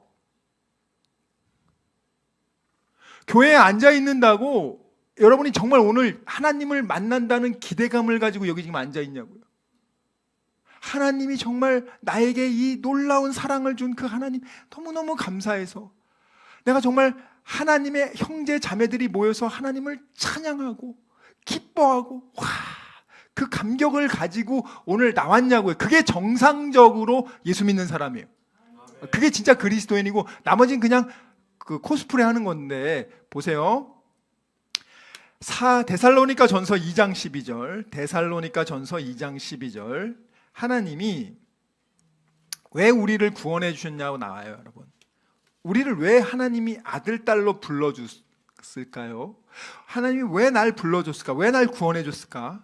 교회에 앉아 있는다고 여러분이 정말 오늘 하나님을 만난다는 기대감을 가지고 여기 지금 앉아 있냐고요. 하나님이 정말 나에게 이 놀라운 사랑을 준 그 하나님 너무너무 감사해서 내가 정말 하나님의 형제 자매들이 모여서 하나님을 찬양하고 기뻐하고 그 감격을 가지고 오늘 나왔냐고요. 그게 정상적으로 예수 믿는 사람이에요. 그게 진짜 그리스도인이고 나머지는 그냥 그 코스프레 하는 건데 보세요. 데살로니가 전서 2장 12절 데살로니가 전서 2장 12절 하나님이 왜 우리를 구원해 주셨냐고 나와요. 여러분, 우리를 왜 하나님이 아들 딸로 불러줬을까요? 하나님이 왜 날 불러줬을까? 왜 날 구원해 줬을까?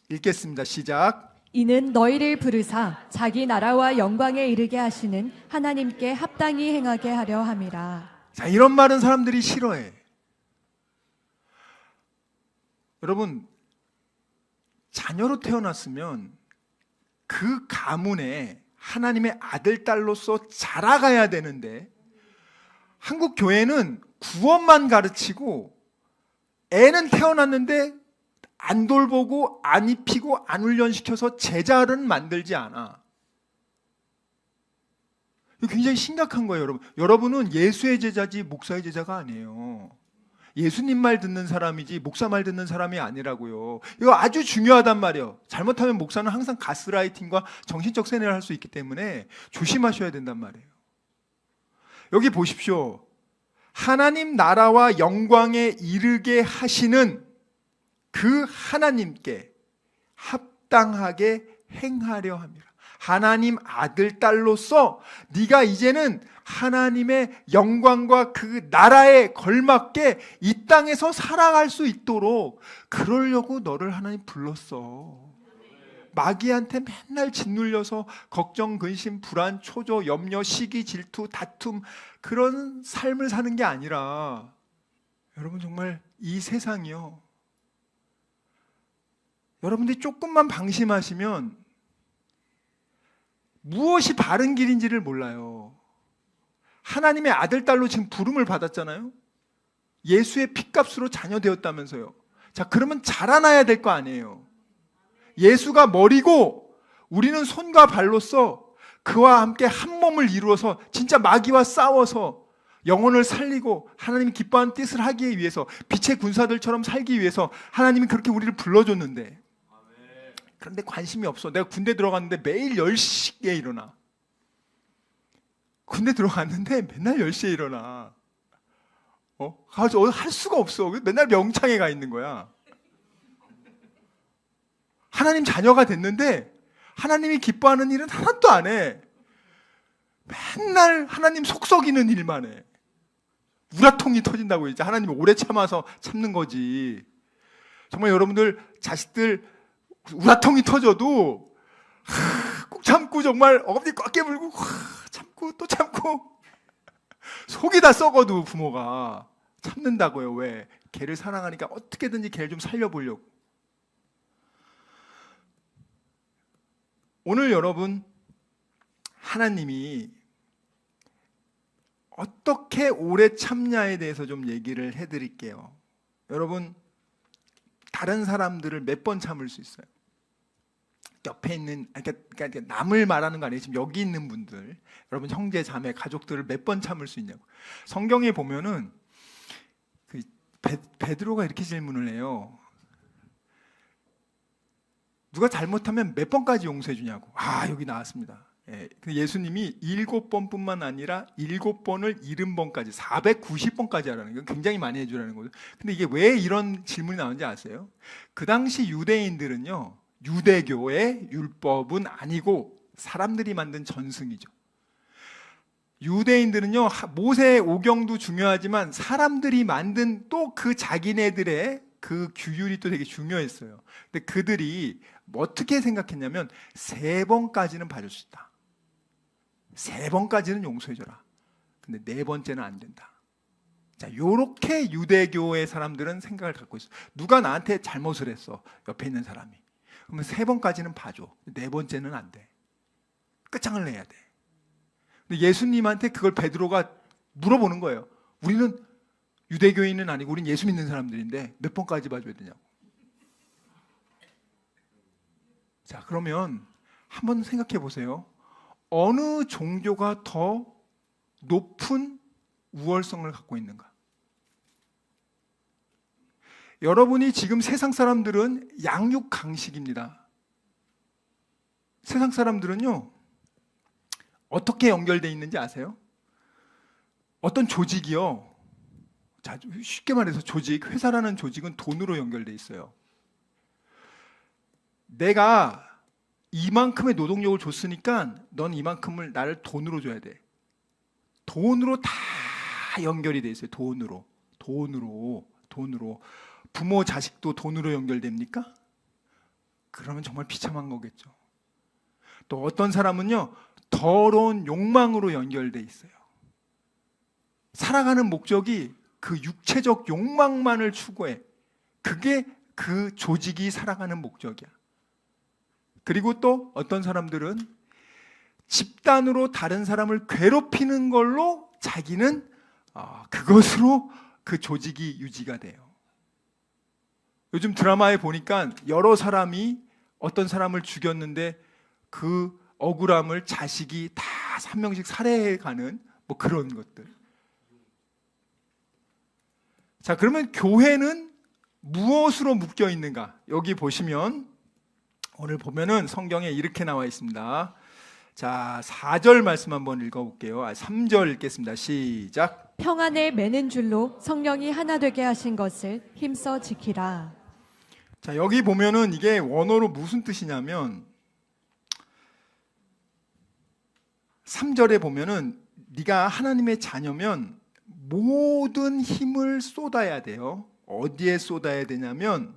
읽겠습니다. 시작. 이는 너희를 부르사 자기 나라와 영광에 이르게 하시는 하나님께 합당히 행하게 하려 함이라. 자, 이런 말은 사람들이 싫어해. 여러분, 자녀로 태어났으면 그 가문에 하나님의 아들, 딸로서 자라가야 되는데 한국 교회는 구원만 가르치고 애는 태어났는데 안 돌보고 안 입히고 안 훈련시켜서 제자를 만들지 않아. 이거 굉장히 심각한 거예요, 여러분. 여러분은 예수의 제자지 목사의 제자가 아니에요. 예수님 말 듣는 사람이지 목사 말 듣는 사람이 아니라고요. 이거 아주 중요하단 말이에요. 잘못하면 목사는 항상 가스라이팅과 정신적 세뇌를 할 수 있기 때문에 조심하셔야 된단 말이에요. 여기 보십시오. 하나님 나라와 영광에 이르게 하시는 그 하나님께 합당하게 행하려 합니다. 하나님 아들 딸로서 네가 이제는 하나님의 영광과 그 나라에 걸맞게 이 땅에서 살아갈 수 있도록 그러려고 너를 하나님 불렀어. 마귀한테 맨날 짓눌려서 걱정, 근심, 불안, 초조, 염려, 시기, 질투, 다툼 그런 삶을 사는 게 아니라 여러분 정말 이 세상이요. 여러분들이 조금만 방심하시면 무엇이 바른 길인지를 몰라요. 하나님의 아들, 딸로 지금 부름을 받았잖아요. 예수의 피값으로 자녀 되었다면서요. 자, 그러면 자라나야 될 거 아니에요. 예수가 머리고 우리는 손과 발로서 그와 함께 한 몸을 이루어서 진짜 마귀와 싸워서 영혼을 살리고 하나님이 기뻐하는 뜻을 하기 위해서 빛의 군사들처럼 살기 위해서 하나님이 그렇게 우리를 불러줬는데 그런데 관심이 없어. 내가 군대 들어갔는데 매일 10시에 일어나. 군대 들어갔는데 맨날 10시에 일어나. 할 수가 없어. 맨날 명창에 가 있는 거야. 하나님 자녀가 됐는데 하나님이 기뻐하는 일은 하나도 안 해. 맨날 하나님 속 썩이는 일만 해. 우라통이 터진다고 이제 하나님이 오래 참아서 참는 거지. 정말 여러분들 자식들 우라통이 터져도 꼭 참고 정말 어금니 꽉 깨물고 참고 또 참고 속이 다 썩어도 부모가 참는다고요. 왜? 걔를 사랑하니까 어떻게든지 걔를 좀 살려보려고. 오늘 여러분 하나님이 어떻게 오래 참냐에 대해서 좀 얘기를 해드릴게요. 여러분 다른 사람들을 몇 번 참을 수 있어요? 옆에 있는 그러니까 남을 말하는 거 아니에요. 지금 여기 있는 분들, 여러분 형제 자매 가족들을 몇 번 참을 수 있냐고. 성경에 보면은 그 베드로가 이렇게 질문을 해요. 누가 잘못하면 몇 번까지 용서해 주냐고. 여기 나왔습니다. 근데 예수님이 7번뿐만 아니라 7번을 70번까지 490번까지 하라는 건 굉장히 많이 해주라는 거죠. 근데 이게 왜 이런 질문이 나오는지 아세요? 그 당시 유대인들은요, 유대교의 율법은 아니고 사람들이 만든 전승이죠. 유대인들은요, 모세 오경도 중요하지만 사람들이 만든 또 그 자기네들의 그 규율이 또 되게 중요했어요. 근데 그들이 어떻게 생각했냐면 3번까지는 봐줄 수 있다. 3번까지는 용서해줘라. 근데 4번째는 안 된다. 자, 요렇게 유대교의 사람들은 생각을 갖고 있어. 누가 나한테 잘못을 했어, 옆에 있는 사람이. 그러면 3번까지는 봐줘. 4번째는 안 돼. 끝장을 내야 돼. 근데 예수님한테 그걸 베드로가 물어보는 거예요. 우리는 유대교인은 아니고 우린 예수 믿는 사람들인데 몇 번까지 봐줘야 되냐고. 자, 그러면 한번 생각해 보세요. 어느 종교가 더 높은 우월성을 갖고 있는가? 여러분이 지금 세상 사람들은 양육 강식입니다. 세상 사람들은요, 어떻게 연결되어 있는지 아세요? 어떤 조직이요, 자, 쉽게 말해서 조직, 회사라는 조직은 돈으로 연결되어 있어요. 내가 이만큼의 노동력을 줬으니까 넌 이만큼을 나를 돈으로 줘야 돼. 돈으로 다 연결이 돼 있어요. 돈으로. 부모 자식도 돈으로 연결됩니까? 그러면 정말 비참한 거겠죠. 또 어떤 사람은요, 더러운 욕망으로 연결돼 있어요. 살아가는 목적이 그 육체적 욕망만을 추구해. 그게 그 조직이 살아가는 목적이야. 그리고 또 어떤 사람들은 집단으로 다른 사람을 괴롭히는 걸로 자기는 그것으로 그 조직이 유지가 돼요. 요즘 드라마에 보니까 여러 사람이 어떤 사람을 죽였는데 그 억울함을 자식이 다 한 명씩 살해해가는 뭐 그런 것들. 자, 그러면 교회는 무엇으로 묶여 있는가? 여기 보시면 오늘 보면은 성경에 이렇게 나와 있습니다. 자, 4절 말씀 한번 읽어볼게요. 3절 읽겠습니다. 시작. 평안을 매는 줄로 성령이 하나 되게 하신 것을 힘써 지키라. 자, 여기 보면은 이게 원어로 무슨 뜻이냐면 3절에 보면은 네가 하나님의 자녀면 모든 힘을 쏟아야 돼요. 어디에 쏟아야 되냐면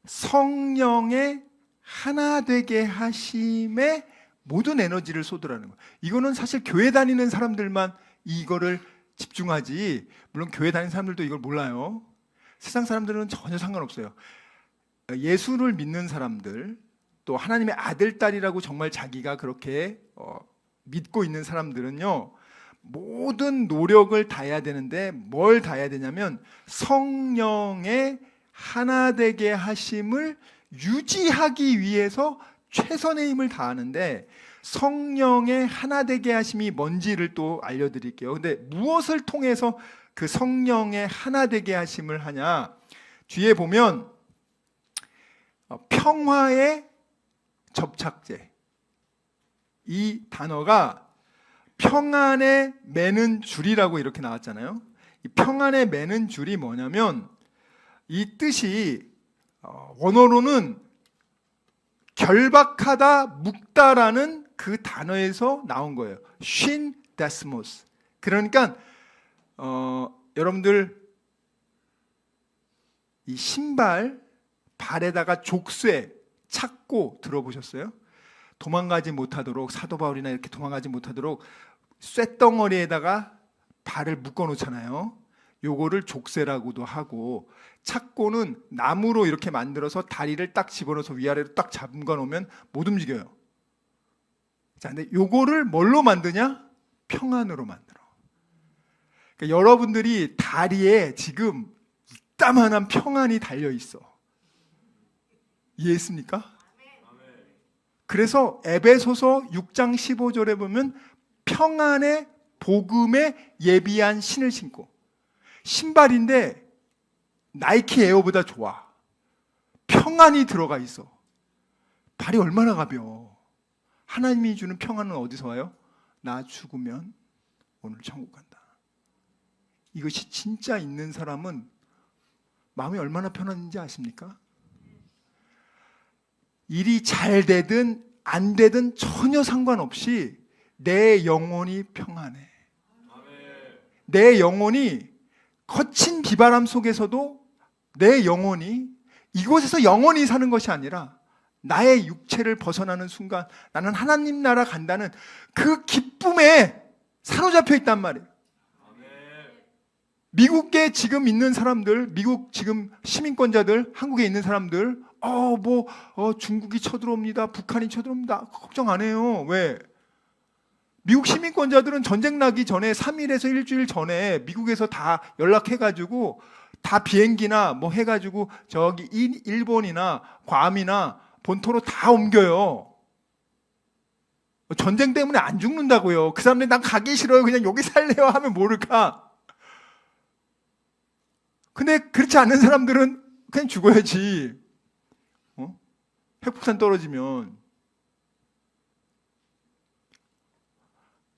성령의 하나 되게 하심에 모든 에너지를 쏟으라는 거예요. 이거는 사실 교회 다니는 사람들만 이거를 집중하지, 물론 교회 다니는 사람들도 이걸 몰라요. 세상 사람들은 전혀 상관없어요. 예수를 믿는 사람들, 또 하나님의 아들, 딸이라고 정말 자기가 그렇게 믿고 있는 사람들은요, 모든 노력을 다해야 되는데 뭘 다해야 되냐면 성령의 하나 되게 하심을 유지하기 위해서 최선의 힘을 다하는데, 성령의 하나 되게 하심이 뭔지를 또 알려드릴게요. 근데 무엇을 통해서 그 성령의 하나 되게 하심을 하냐? 뒤에 보면 평화의 접착제, 이 단어가 평안에 매는 줄이라고 이렇게 나왔잖아요. 이 평안에 매는 줄이 뭐냐면 이 뜻이 원어로는 결박하다, 묶다라는 그 단어에서 나온 거예요. 쉰 데스모스. 그러니까 여러분들 이 신발 발에다가 족쇄 찾고 들어보셨어요? 도망가지 못하도록, 사도 바울이나 이렇게 도망가지 못하도록 쇳덩어리에다가 발을 묶어 놓잖아요. 요거를 족쇄라고도 하고, 착고는 나무로 이렇게 만들어서 다리를 딱 집어넣어서 위아래로 딱 잠가 놓으면 못 움직여요. 자, 근데 요거를 뭘로 만드냐? 평안으로 만들어. 그러니까 여러분들이 다리에 지금 이따만한 평안이 달려 있어. 이해했습니까? 그래서 에베소서 6장 15절에 보면 평안의 복음에 예비한 신을 신고, 신발인데 나이키 에어보다 좋아. 평안이 들어가 있어. 발이 얼마나 가벼워. 하나님이 주는 평안은 어디서 와요? 나 죽으면 오늘 천국 간다. 이것이 진짜 있는 사람은 마음이 얼마나 편안한지 아십니까? 일이 잘 되든 안 되든 전혀 상관없이 내 영혼이 평안해. 내 영혼이 거친 비바람 속에서도 내 영혼이 이곳에서 영원히 사는 것이 아니라 나의 육체를 벗어나는 순간 나는 하나님 나라 간다는 그 기쁨에 사로잡혀 있단 말이에요. 미국에 지금 있는 사람들, 미국 지금 시민권자들, 한국에 있는 사람들, 중국이 쳐들어옵니다. 북한이 쳐들어옵니다. 걱정 안 해요. 왜? 미국 시민권자들은 전쟁 나기 전에 3일에서 일주일 전에 미국에서 다 연락해가지고 다 비행기나 뭐 해가지고 저기 일본이나 괌이나 본토로 다 옮겨요. 전쟁 때문에 안 죽는다고요. 그 사람들이 난 가기 싫어요. 그냥 여기 살래요 하면 모를까. 근데 그렇지 않은 사람들은 그냥 죽어야지. 핵폭탄 떨어지면.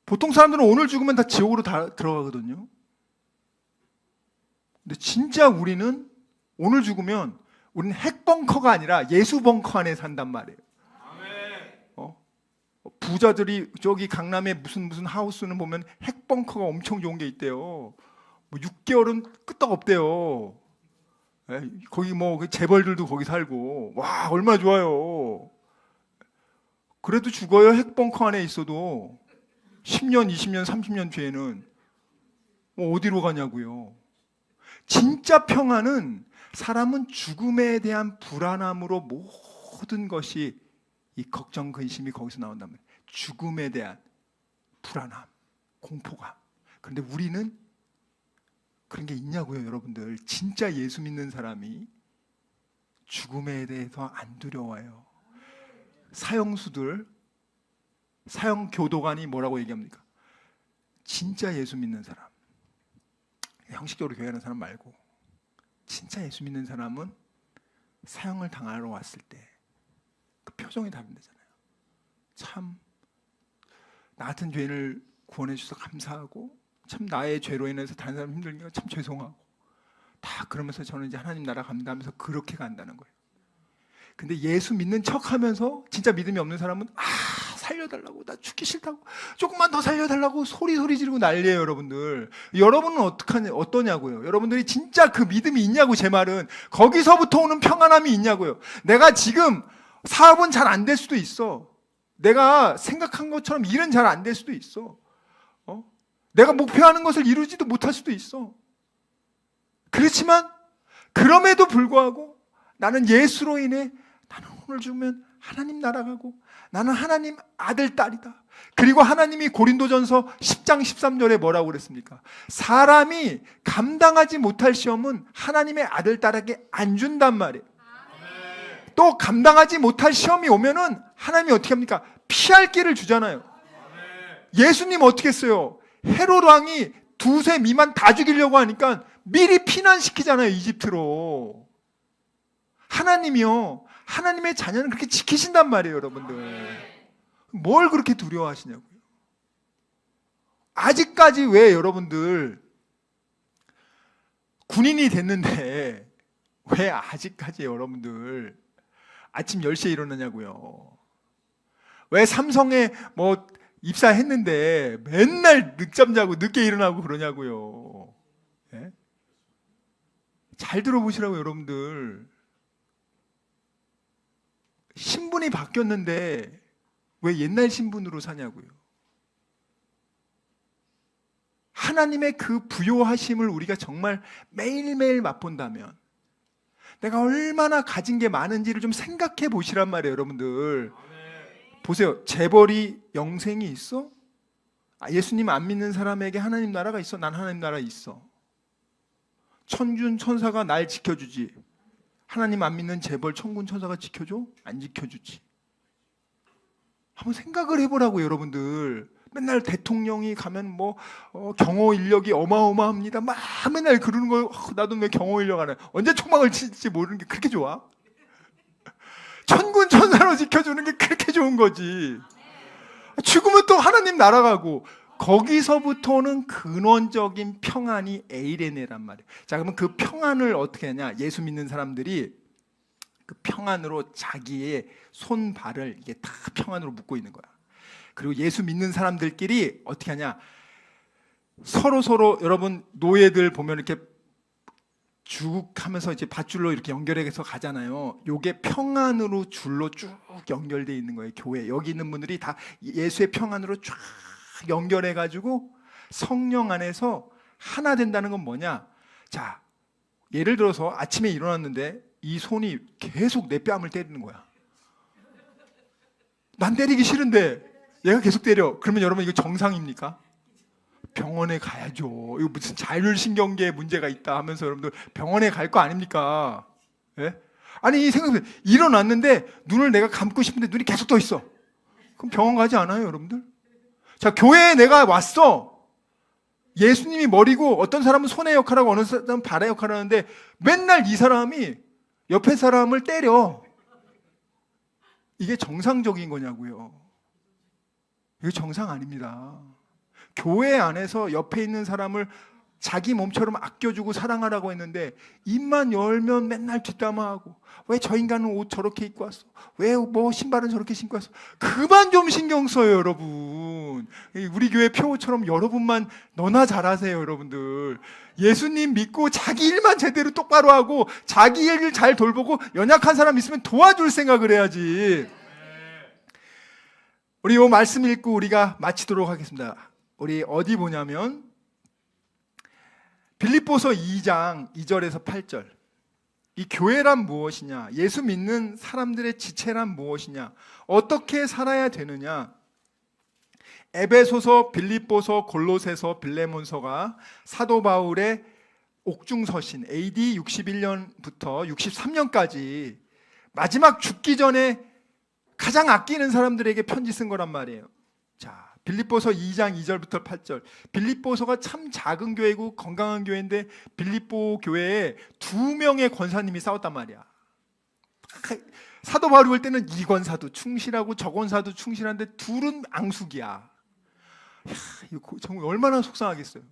보통 사람들은 오늘 죽으면 다 지옥으로 다 들어가거든요. 근데 진짜 우리는 오늘 죽으면 우리는 핵벙커가 아니라 예수벙커 안에 산단 말이에요. 부자들이 저기 강남에 무슨 하우스는 보면 핵벙커가 엄청 좋은 게 있대요. 뭐 6개월은 끄떡 없대요. 거기 뭐 재벌들도 거기 살고 와 얼마나 좋아요. 그래도 죽어요. 핵벙커 안에 있어도 10년, 20년, 30년 뒤에는 어디로 가냐고요. 진짜 평안은 사람은 죽음에 대한 불안함으로 모든 것이 이 걱정, 근심이 거기서 나온단 말이에요. 죽음에 대한 불안함, 공포감. 그런데 우리는 그런 게 있냐고요, 여러분들. 진짜 예수 믿는 사람이 죽음에 대해서 안 두려워요. 사형수들, 사형교도관이 뭐라고 얘기합니까? 진짜 예수 믿는 사람, 형식적으로 교회하는 사람 말고 진짜 예수 믿는 사람은 사형을 당하러 왔을 때 그 표정이 다른다잖아요. 참 나 같은 죄인을 구원해 주셔서 감사하고 참 나의 죄로 인해서 다른 사람 힘들니까 참 죄송하고 다 그러면서 저는 이제 하나님 나라 갑니다 하면서 그렇게 간다는 거예요. 근데 예수 믿는 척하면서 진짜 믿음이 없는 사람은 살려달라고, 나 죽기 싫다고, 조금만 더 살려달라고 소리 지르고 난리예요. 여러분들, 여러분은 어떠냐고요? 여러분들이 진짜 그 믿음이 있냐고. 제 말은 거기서부터 오는 평안함이 있냐고요. 내가 지금 사업은 잘 안 될 수도 있어. 내가 생각한 것처럼 일은 잘 안 될 수도 있어. 내가 목표하는 것을 이루지도 못할 수도 있어. 그렇지만 그럼에도 불구하고 나는 예수로 인해 나는 오늘 죽으면 하나님 나라 가고 나는 하나님 아들 딸이다. 그리고 하나님이 고린도전서 10장 13절에 뭐라고 그랬습니까? 사람이 감당하지 못할 시험은 하나님의 아들 딸에게 안 준단 말이에요. 또 감당하지 못할 시험이 오면은 하나님이 어떻게 합니까? 피할 길을 주잖아요. 예수님 어떻게 했어요? 헤롯 왕이 2세 미만 다 죽이려고 하니까 미리 피난시키잖아요, 이집트로. 하나님이요, 하나님의 자녀는 그렇게 지키신단 말이에요, 여러분들. 뭘 그렇게 두려워하시냐고요. 아직까지 왜 여러분들 군인이 됐는데 왜 아직까지 여러분들 아침 10시에 일어나냐고요. 왜 삼성에 뭐 입사했는데 맨날 늦잠 자고 늦게 일어나고 그러냐고요. 예? 잘 들어보시라고 여러분들. 신분이 바뀌었는데 왜 옛날 신분으로 사냐고요. 하나님의 그 부요하심을 우리가 정말 매일매일 맛본다면 내가 얼마나 가진 게 많은지를 좀 생각해 보시란 말이에요, 여러분들. 보세요. 재벌이 영생이 있어? 예수님 안 믿는 사람에게 하나님 나라가 있어? 난 하나님 나라 있어. 천군 천사가 날 지켜주지. 하나님 안 믿는 재벌 천군 천사가 지켜줘? 안 지켜주지. 한번 생각을 해보라고 여러분들. 맨날 대통령이 가면 뭐 경호 인력이 어마어마합니다. 막 맨날 그러는 거. 나도 왜 경호 인력 안 해? 언제 총망을 칠지 모르는 게 그렇게 좋아? 천군 천사로 지켜주는 게 그렇게 좋은 거지. 죽으면 또 하나님 날아가고. 거기서부터는 근원적인 평안이 에이레네란 말이에요. 자, 그러면 그 평안을 어떻게 하냐? 예수 믿는 사람들이 그 평안으로 자기의 손발을 이게 다 평안으로 묶고 있는 거야. 그리고 예수 믿는 사람들끼리 어떻게 하냐? 서로 여러분 노예들 보면 이렇게 쭉 하면서 이제 밧줄로 이렇게 연결해서 가잖아요. 요게 평안으로 줄로 쭉 연결되어 있는 거예요. 교회 여기 있는 분들이 다 예수의 평안으로 쫙 연결해 가지고 성령 안에서 하나 된다는 건 뭐냐? 자, 예를 들어서 아침에 일어났는데 이 손이 계속 내 뺨을 때리는 거야. 난 때리기 싫은데 얘가 계속 때려. 그러면 여러분 이거 정상입니까? 병원에 가야죠. 이거 무슨 자율신경계에 문제가 있다 하면서 여러분들 병원에 갈 거 아닙니까? 예? 아니 생각해, 일어났는데 눈을 내가 감고 싶은데 눈이 계속 떠 있어. 그럼 병원 가지 않아요, 여러분들? 자, 교회에 내가 왔어. 예수님이 머리고 어떤 사람은 손의 역할하고 어느 사람은 발의 역할을 하는데 맨날 이 사람이 옆에 사람을 때려. 이게 정상적인 거냐고요. 이게 정상 아닙니다. 교회 안에서 옆에 있는 사람을 자기 몸처럼 아껴주고 사랑하라고 했는데 입만 열면 맨날 뒷담화하고, 왜 저 인간은 옷 저렇게 입고 왔어? 왜 뭐 신발은 저렇게 신고 왔어? 그만 좀 신경 써요, 여러분. 우리 교회 표처럼 여러분만 너나 잘하세요, 여러분들. 예수님 믿고 자기 일만 제대로 똑바로 하고 자기 일을 잘 돌보고 연약한 사람 있으면 도와줄 생각을 해야지. 우리 이 말씀 읽고 우리가 마치도록 하겠습니다. 우리 어디 보냐면 빌립보서 2장 2절에서 8절. 이 교회란 무엇이냐? 예수 믿는 사람들의 지체란 무엇이냐? 어떻게 살아야 되느냐? 에베소서, 빌립보서, 골로새서, 빌레몬서가 사도 바울의 옥중서신 AD 61년부터 63년까지 마지막 죽기 전에 가장 아끼는 사람들에게 편지 쓴 거란 말이에요. 자, 빌립보서 2장 2절부터 8절. 빌립보서가 참 작은 교회고 건강한 교회인데 빌립보 교회에 2명의 권사님이 싸웠단 말이야. 사도 바울이 볼 때는 이 권사도 충실하고 저 권사도 충실한데 둘은 앙숙이야. 이거 정말 얼마나 속상하겠어요.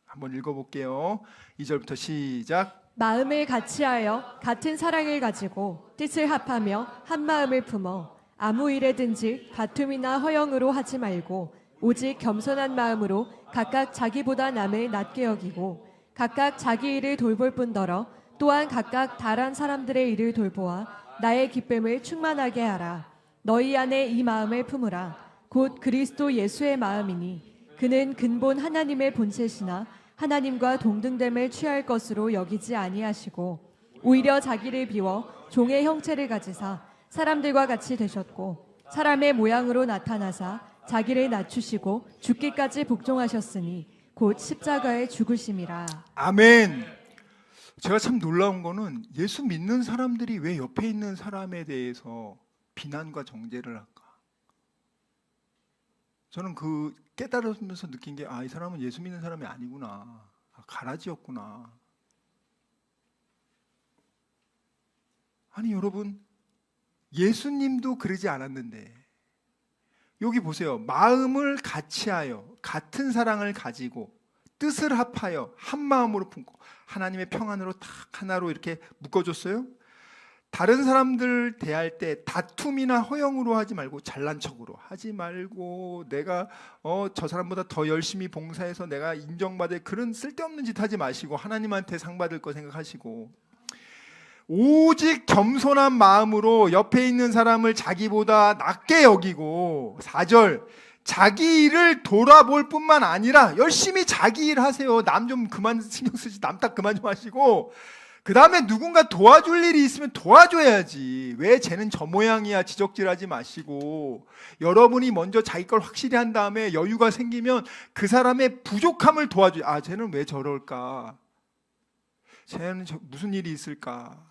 한번 읽어볼게요. 2절부터 시작. 마음을 같이하여 같은 사랑을 가지고 뜻을 합하며 한 마음을 품어 아무 일에든지 다툼이나 허영으로 하지 말고 오직 겸손한 마음으로 각각 자기보다 남을 낮게 여기고 각각 자기 일을 돌볼 뿐더러 또한 각각 다른 사람들의 일을 돌보아 나의 기쁨을 충만하게 하라. 너희 안에 이 마음을 품으라. 곧 그리스도 예수의 마음이니 그는 근본 하나님의 본체시나 하나님과 동등됨을 취할 것으로 여기지 아니하시고 오히려 자기를 비워 종의 형체를 가지사 사람들과 같이 되셨고 사람의 모양으로 나타나사 자기를 낮추시고 죽기까지 복종하셨으니 곧 십자가에 죽으심이라. 아멘. 제가 참 놀라운 거는 예수 믿는 사람들이 왜 옆에 있는 사람에 대해서 비난과 정죄를 할까? 저는 그 깨달으면서 느낀 게, 이 사람은 예수 믿는 사람이 아니구나. 가라지였구나. 아니 여러분, 예수님도 그러지 않았는데 여기 보세요. 마음을 같이하여 같은 사랑을 가지고 뜻을 합하여 한 마음으로 품고 하나님의 평안으로 딱 하나로 이렇게 묶어줬어요. 다른 사람들 대할 때 다툼이나 허영으로 하지 말고 잘난 척으로 하지 말고 내가 저 사람보다 더 열심히 봉사해서 내가 인정받을 그런 쓸데없는 짓 하지 마시고 하나님한테 상 받을 거 생각하시고 오직 겸손한 마음으로 옆에 있는 사람을 자기보다 낮게 여기고 4절 자기 일을 돌아볼 뿐만 아니라 열심히 자기 일 하세요. 남 좀 그만 신경 쓰지, 남 딱 그만 좀 하시고 그 다음에 누군가 도와줄 일이 있으면 도와줘야지. 왜 쟤는 저 모양이야 지적질하지 마시고 여러분이 먼저 자기 걸 확실히 한 다음에 여유가 생기면 그 사람의 부족함을 도와줘요. 쟤는 왜 저럴까? 쟤는 무슨 일이 있을까?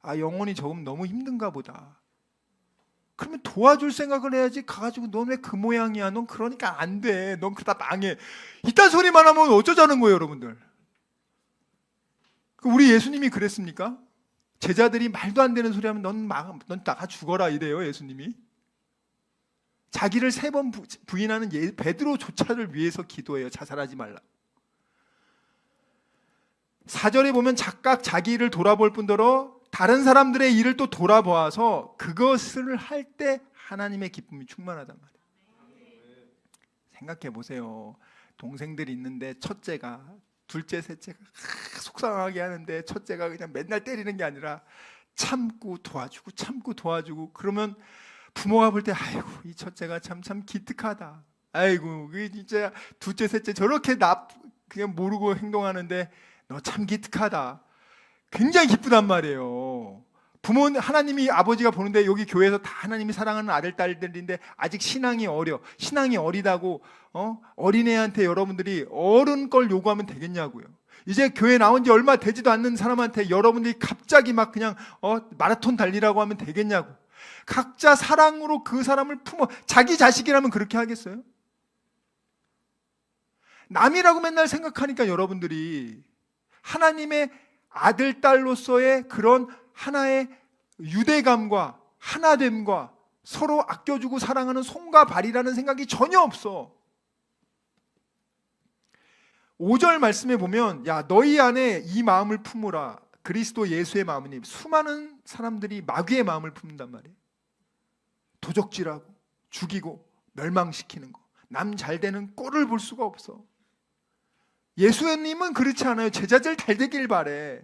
영혼이 조금 너무 힘든가 보다. 그러면 도와줄 생각을 해야지. 가가지고 넌 왜 그 모양이야? 넌 그러니까 안 돼. 넌 그러다 망해. 이딴 소리만 하면 어쩌자는 거예요, 여러분들. 우리 예수님이 그랬습니까? 제자들이 말도 안 되는 소리 하면 넌 나가 죽어라 이래요, 예수님이. 자기를 3번 부인하는 베드로조차를 위해서 기도해요. 자살하지 말라. 4절에 보면 각각 자기 일을 돌아볼 뿐더러 다른 사람들의 일을 또 돌아보아서 그것을 할 때 하나님의 기쁨이 충만하단 말이에요. 생각해 보세요. 동생들이 있는데 첫째가, 둘째, 셋째가 속상하게 하는데 첫째가 그냥 맨날 때리는 게 아니라 참고 도와주고 그러면 부모가 볼 때 아이고 이 첫째가 참 기특하다. 아이고 그 진짜 둘째, 셋째 저렇게 그냥 모르고 행동하는데 너 참 기특하다. 굉장히 기쁘단 말이에요. 부모는 하나님이 아버지가 보는데 여기 교회에서 다 하나님이 사랑하는 아들 딸들인데 아직 신앙이 어리다고 어린애한테 여러분들이 어른 걸 요구하면 되겠냐고요. 이제 교회 나온 지 얼마 되지도 않는 사람한테 여러분들이 갑자기 막 그냥 마라톤 달리라고 하면 되겠냐고. 각자 사랑으로 그 사람을 품어. 자기 자식이라면 그렇게 하겠어요? 남이라고 맨날 생각하니까 여러분들이 하나님의 아들, 딸로서의 그런 하나의 유대감과 하나됨과 서로 아껴주고 사랑하는 손과 발이라는 생각이 전혀 없어. 5절 말씀에 보면 야 너희 안에 이 마음을 품으라. 그리스도 예수의 마음이니. 수많은 사람들이 마귀의 마음을 품는단 말이에요. 도적질하고 죽이고 멸망시키는 거. 남 잘 되는 꼴을 볼 수가 없어. 예수님은 그렇지 않아요. 제자들 잘 되길 바래.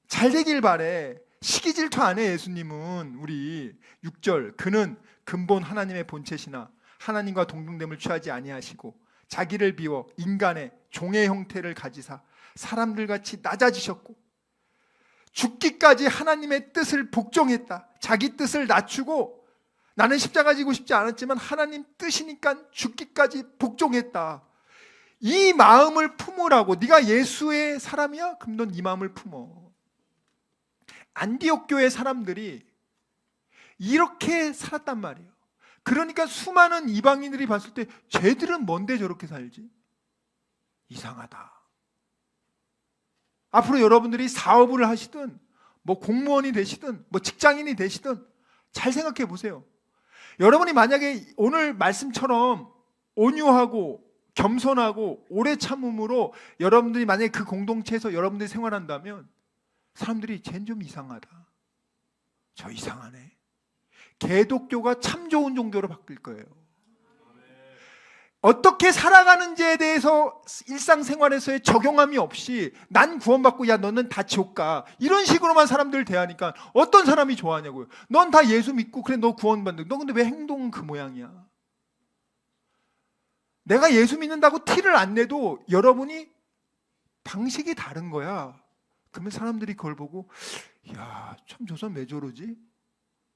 잘 되길 바래. 시기 질투 안 해. 예수님은. 우리 6절 그는 근본 하나님의 본체시나 하나님과 동등됨을 취하지 아니하시고 자기를 비워 인간의 종의 형태를 가지사 사람들같이 낮아지셨고 죽기까지 하나님의 뜻을 복종했다. 자기 뜻을 낮추고 나는 십자가 지고 싶지 않았지만 하나님 뜻이니까 죽기까지 복종했다. 이 마음을 품으라고. 네가 예수의 사람이야? 그럼 넌 이 마음을 품어. 안디옥 교회 사람들이 이렇게 살았단 말이에요. 그러니까 수많은 이방인들이 봤을 때 쟤들은 뭔데 저렇게 살지? 이상하다. 앞으로 여러분들이 사업을 하시든 뭐 공무원이 되시든 뭐 직장인이 되시든 잘 생각해 보세요. 여러분이 만약에 오늘 말씀처럼 온유하고 겸손하고 오래 참음으로 여러분들이 만약에 그 공동체에서 여러분들이 생활한다면 사람들이 쟤는 좀 이상하다. 저 이상하네. 개독교가 참 좋은 종교로 바뀔 거예요. 어떻게 살아가는지에 대해서 일상생활에서의 적용함이 없이 난 구원받고 야 너는 다 지옥 가 이런 식으로만 사람들 대하니까 어떤 사람이 좋아하냐고요. 넌 다 예수 믿고 그래 너 구원받는 너 근데 왜 행동은 그 모양이야. 내가 예수 믿는다고 티를 안 내도 여러분이 방식이 다른 거야. 그러면 사람들이 그걸 보고 야 참 저 사람 왜 저러지?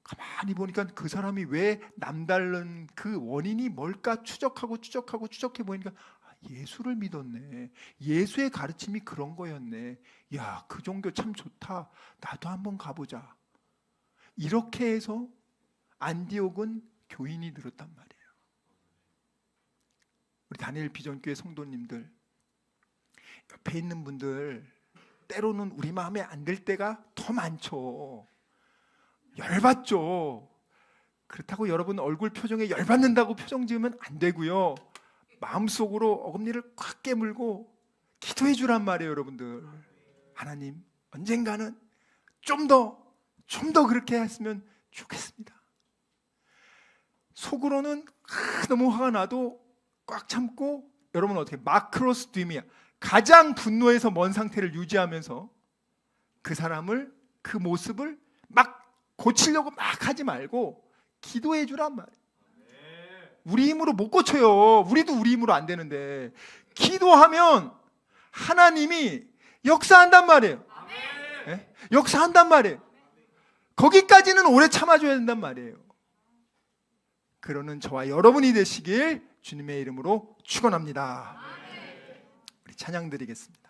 가만히 보니까 그 사람이 왜 남다른 그 원인이 뭘까 추적해 보니까 예수를 믿었네. 예수의 가르침이 그런 거였네. 야, 그 종교 참 좋다. 나도 한번 가보자. 이렇게 해서 안디옥은 교인이 늘었단 말이에요. 우리 다니엘 비전교회 성도님들 옆에 있는 분들 때로는 우리 마음에 안 들 때가 더 많죠. 열받죠. 그렇다고 여러분 얼굴 표정에 열받는다고 표정 지으면 안 되고요. 마음속으로 어금니를 꽉 깨물고 기도해 주란 말이에요. 여러분들 하나님 언젠가는 좀 더 그렇게 했으면 좋겠습니다. 속으로는 너무 화가 나도 꽉 참고 여러분 어떻게 마크로스디미아 가장 분노에서 먼 상태를 유지하면서 그 사람을 그 모습을 막 고치려고 막 하지 말고 기도해 주란 말이에요. 우리 힘으로 못 고쳐요. 우리도 우리 힘으로 안 되는데 기도하면 하나님이 역사한단 말이에요. 네? 역사한단 말이에요. 거기까지는 오래 참아줘야 된단 말이에요. 그러는 저와 여러분이 되시길 주님의 이름으로 축원합니다. 우리 찬양 드리겠습니다.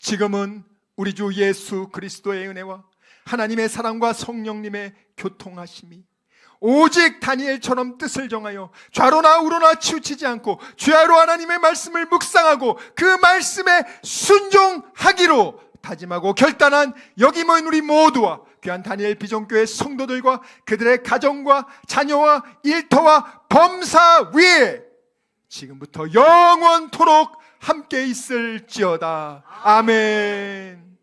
지금은 우리 주 예수 그리스도의 은혜와 하나님의 사랑과 성령님의 교통하심이 오직 다니엘처럼 뜻을 정하여 좌로나 우로나 치우치지 않고 주야로 하나님의 말씀을 묵상하고 그 말씀에 순종하기로 다짐하고 결단한 여기 모인 우리 모두와 귀한 다니엘 비전교회 성도들과 그들의 가정과 자녀와 일터와 범사 위에 지금부터 영원토록 함께 있을지어다. 아멘.